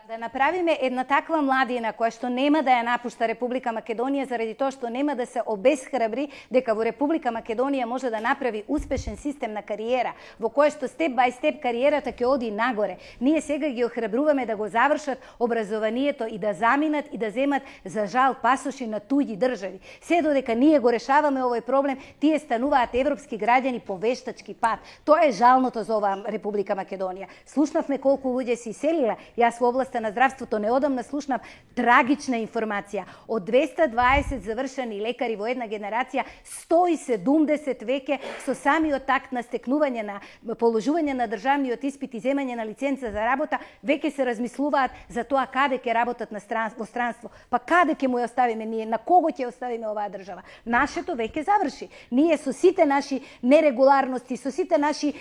Да направиме една таква младина која што нема да ја напушта Република Македонија заради тоа што нема да се обесхрабри дека во Република Македонија може да направи успешен систем на кариера, во кој што степ бај степ кариерата ќе оди нагоре. Ние сега ги охрабруваме да го завршат образованието и да заминат и да земат за жал пасоши на туѓи држави. Се додека ние го решаваме овој проблем, тие стануваат европски граѓани по вештачки пат. Тоа е жалното за оваа Република Македонија. Слушнавме колку луѓе се иселила. Јас во областа на здравството неодамна слушнав трагична информација. Од 220 завршени лекари во една генерација, 170 веќе со самиот акт на стекнување на положување на државниот испит и земање на лиценца за работа, веќе се размислуваат за тоа каде ќе работат во странство. Па каде ќе му ја оставиме ние, на кого ќе оставиме оваа држава? Нашето веќе заврши. Ние со сите наши нерегуларности, со сите наши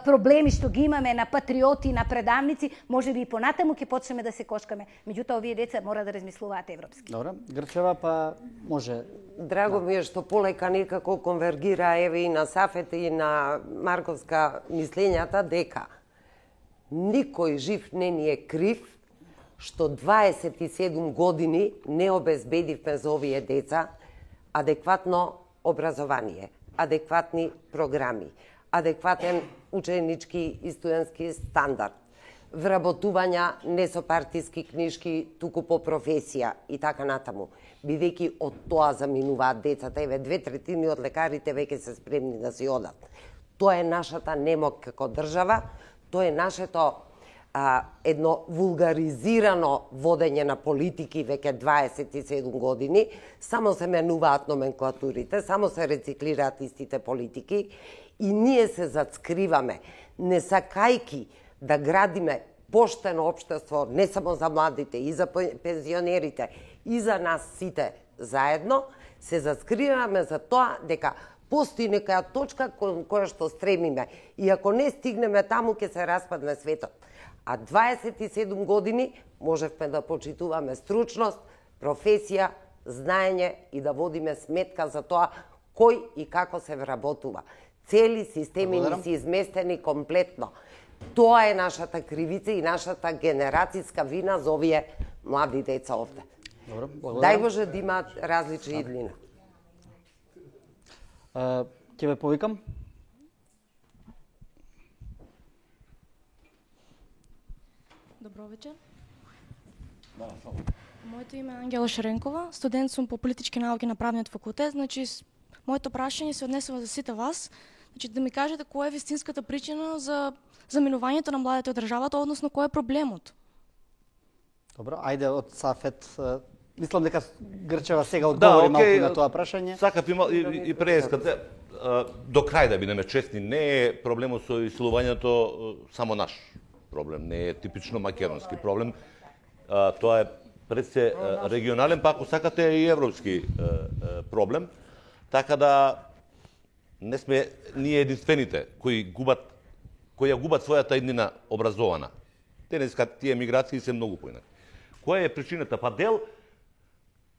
проблеми што ги имаме на патриоти, на предавници, можеби и понатаму ќе почнеме да се кошкаме. Меѓутоа, овие деца мора да размислуваат европски. Добро, Грчева па може. Драго ми е што полека некако конвергира еве и на Сафет и на Марковска мислењата дека никој жив не ни е крив што 27 години не обезбедивме за овие деца адекватно образование, адекватни програми, адекватен ученички и студентски стандард, вработувања не со партиски книжки, туку по професија и така натаму. Бидејќи од тоа заминуваат децата, еве 2/3 од лекарите веќе се спремни да си одат. Тоа е нашата немок како држава, тоа е нашето едно вулгаризирано водење на политики веќе 27 години, само се менуваат номенклатурите, само се рециклираат истите политики и ние се зацкриваме, не сакајки да градиме поштено општество не само за младите, и за пензионерите, и за нас сите заедно, се заскриваме за тоа дека постои некоја точка кон која што стремиме. И ако не стигнеме таму, ќе се распадне светот. А 27 години можевме да почитуваме стручност, професија, знаење и да водиме сметка за тоа кој и како се вработува. Цели системи ни се изместени комплетно. Тоа е нашата кривица и нашата генерацијска вина за овие млади деца овде. Добро, благодарам. Дај Боже да имаат различни иднина. Ќе ве повикам. Добро вечер. Моето име е Ангела Шаренкова, студент сум по политички науки на правниот факултет. Значи, моето прашање се однесува за сите вас. Значи, да ми кажете која е вистинската причина за заминувањето на младите од државата, односно кој е проблемот? Добро, ајде од Сафет. Мислам дека Грчева сега одговори малку на тоа прашање. Сакав и преескате. До крај да бидеме честни, не е проблемот со исилувањето само наш проблем, не е типично македонски проблем. Тоа е пред се регионален, па ако сакате и европски проблем. Така да не сме ние единствените кои ја губат својата иднина образована. Денеска тие миграции се многу поинаки. Која е причината? Па дел,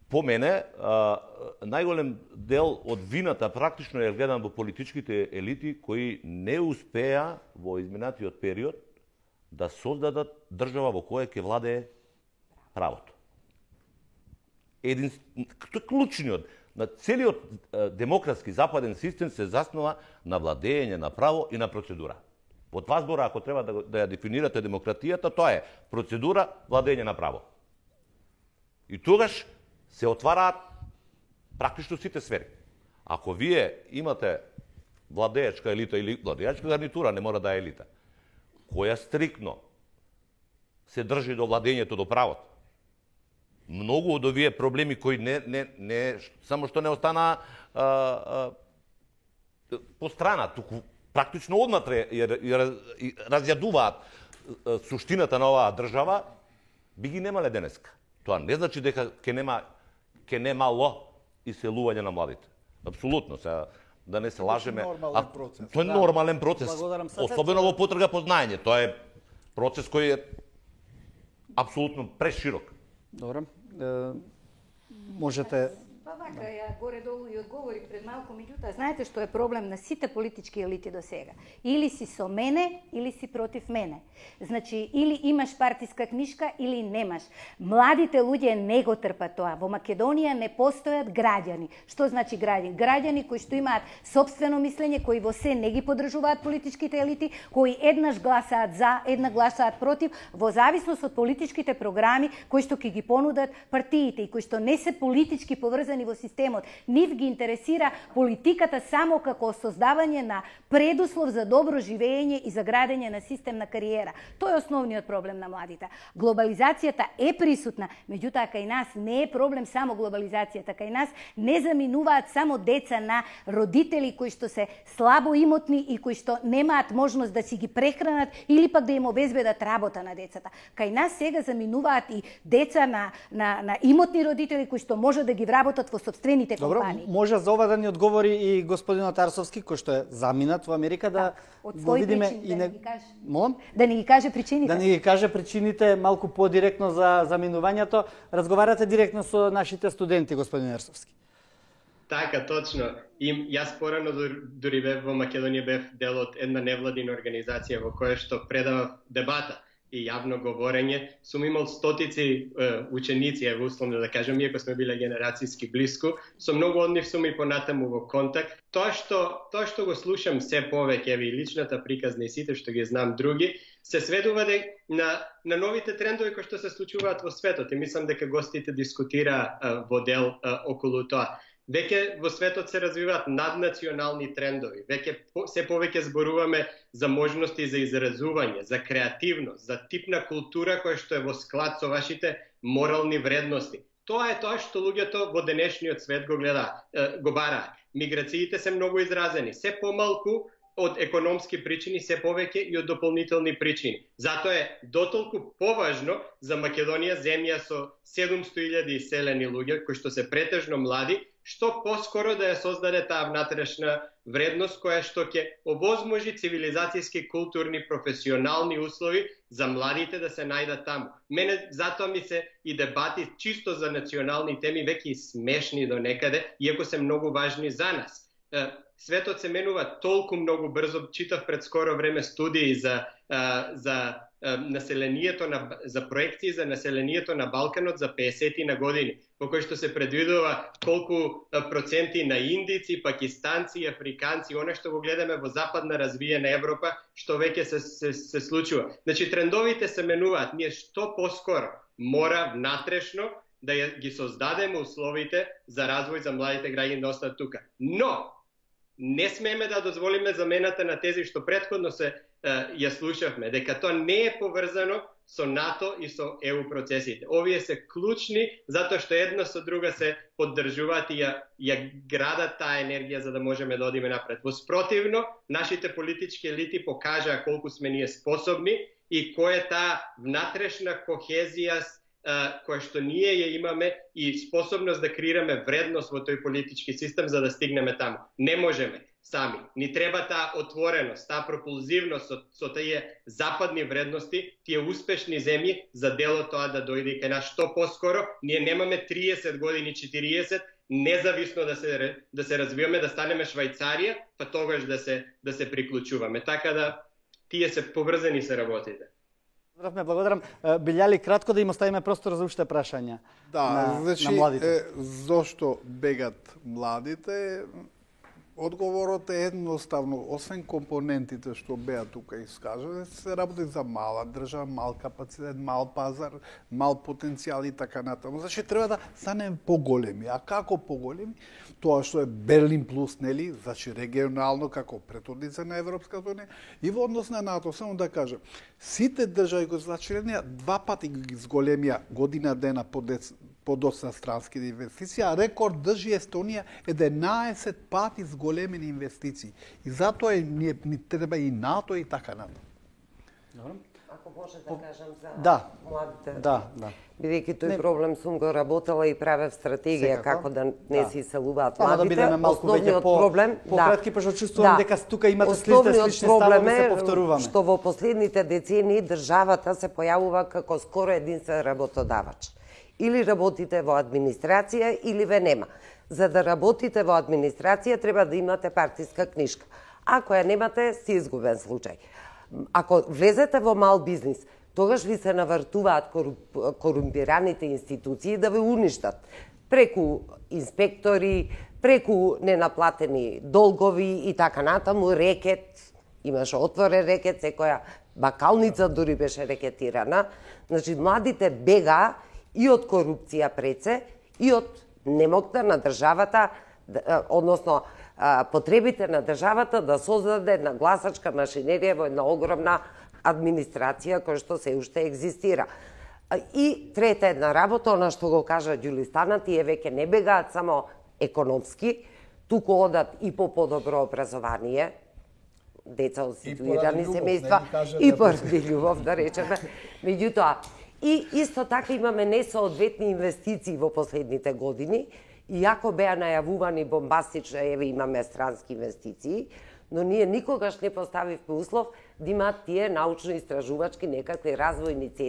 по мене, најголем дел од вината практично е гледан во политичките елити кои не успеа во изминатиот период да создадат држава во која ќе владее правото. Клучниот на целиот демократски западен систем се заснова на владење на право и на процедура. Во два збора, ако треба да ја дефинирате демократијата, тоа е процедура, владење на право. И тогаш се отвараат практично сите сфери. Ако вие имате владеечка елита или владеечка гарнитура, не мора да е елита, која стриктно се држи до владењето до правото, многу од овие проблеми кои не само што не останаа по страна, туку практично однатре разјадуваат суштината на оваа држава, би ги немале денеска. Тоа не значи дека ќе немало иселување на младите. Апсолутно, да не се лажеме. Тоа е нормален процес, особено во потрага по знаење. Тоа е процес кој е апсолутно преширок. Добро. Можете... Па вака, ја горе-долу и одговори пред малку, меѓутоа, знаете што е проблем на сите политички елити до сега? Или си со мене, или си против мене. Значи, или имаш партиска книжка, или немаш. Младите луѓе не го трпат тоа. Во Македонија не постојат граѓани. Што значи граѓани? Граѓани кои што имаат сопствено мислење, кои во се не ги поддржуваат политичките елити, кои еднаш гласаат за, една гласаат против, во зависност од политичките програми кои што ќе ги понудат партиите и кои што не се политички поврзани во системот. Нив ги интересира политиката само како создавање на предуслов за добро живење и за градење на систем на кариера. Тоа е основниот проблем на младите. Глобализацијата е присутна, меѓутоа кај нас не е проблем само глобализацијата. Кај нас не заминуваат само деца на родители кои што се слабо имотни и кои што немаат можност да си ги прехранат или пак да им обезбедат работа на децата. Кај нас сега заминуваат и деца на имотни родители кои што може да ги вработат во сопствените компании. Добро, може за ова да ни одговори и господинот Арсовски, кој што е заминат во Америка, да го видиме и не... Молам? Да ни ги каже причините. Да ни ги каже причините малку подиректно за заминувањето. Разговарате директно со нашите студенти, господин Арсовски. Така, точно. Јас порано дури бев во Македонија, бев дел од една невладина организација во која што предавав дебата и јавно говорење. Сум имал стотици ученици, ево условно да кажам, иако сме биле генерацијски блиску, со многу од нив сум и понатаму во контакт. Тоа што го слушам се повеќе, ево и личната приказна и сите што ги знам други, се сведува на новите трендови кои што се случуваат во светот. И мислам дека гостите дискутира во дел околу тоа. Веќе во светот се развиваат наднационални трендови. Веќе се повеќе зборуваме за можности за изразување, за креативност, за тип на култура која што е во склад со вашите морални вредности. Тоа е тоа што луѓето во денешниот свет го бараат. Миграциите се многу изразени, се помалку од економски причини, се повеќе и од дополнителни причини. Затоа е дотолку поважно за Македонија, земја со 700.000 иселени луѓе, кои што се претежно млади, што поскоро да ја создаде таа внатрешна вредност која што ќе овозможи цивилизацијски, културни, професионални услови за младите да се најдат таму. Мене затоа ми се и дебати чисто за национални теми веќе и смешни до некаде, иако се многу важни за нас. Светот се менува толку многу брзо. Читав пред скоро време студии за населението за проекции за населението на Балканот за 50 на години, по кој што се предвидува колку проценти на индици, пакистанци, африканци, она што го гледаме во западна развиена Европа, што веќе се случува. Значи трендовите се менуваат. Ние што поскоро мора внатрешно да ги создадеме условите за развој за младите граѓани да остат тука. Но не смееме да дозволиме замената на тези што претходно ја слушавме, дека тоа не е поврзано со НАТО и со ЕУ процесите. Овие се клучни затоа што едно со друга се поддржуваат и ја градат таа енергија за да можеме да одиме напред. Во спротивно, нашите политички елити покажаа колку сме ние способни и која е таа внатрешна кохезија која што ние ја имаме и способност да креираме вредност во тој политички систем за да стигнеме таму. Не можеме сами. Ни треба таа отвореност, таа пропулзивност со тие западни вредности, тие успешни земји за дело тоа да дојде кај нас што поскоро. Ние немаме 30 години, 40, независно да се развиваме, да станеме Швајцарија, па тогаш да се приклучуваме. Така да тие се поврзани се работите. Благодарам. Билјали, кратко да им оставиме простор за уште прашања на младите. Зошто бегат младите? Одговорот е едноставно, освен компонентите што беа тука искажани, се работи за мала држава, мал капацитет, мал пазар, мал потенцијал и така натаму. Значи треба да станеме поголеми. А како поголеми? Тоа што е Берлин плюс, нели, значи регионално како претhodница на Европската унија и во однос на НАТО, само да кажам, сите држави кои се члени два пати ги зголемија година дена по доста странски инвестиции, а рекорд држи Естонија 11 пати зголемени инвестиции. И затоа ни треба и НАТО и така натаму. Ако може да кажам за младите. Да. Бидејќи тој проблем сум го работела и правев стратегија како да не се иселуваат младите. Да бидеме малку веќе пократки, пошто чувствувам дека тука имате слични ставови се повторуваме. Што во последните децении државата се појавува како скоро единствен работодавач. Или работите во администрација, или ве нема. За да работите во администрација, треба да имате партиска книжка. Ако ја немате, си изгубен случај. Ако влезете во мал бизнис, тогаш ви се навртуваат корумпираните институции да ве уништат. Преку инспектори, преку ненаплатени долгови и така натаму, рекет, имаше отворен рекет, секоја бакалница дури беше рекетирана. Значи, младите бега и од корупција пред се, и од немокта на државата, односно потребите на државата да создаде една гласачка машинерија во една огромна администрација која што се уште екзистира. И трета една работа, она што го кажа Ѓулистана, тие веќе не бегаат само економски, туку одат и по подобро образование, деца од ситуирани семејства, и поради љубов, да речеме. Меѓутоа, и исто така имаме несоодветни инвестиции во последните години, иако беа најавувани бомбастично, еве имаме странски инвестиции, но ние никогаш не поставивме услов да имаат тие научно-истражувачки некакви развојни цели.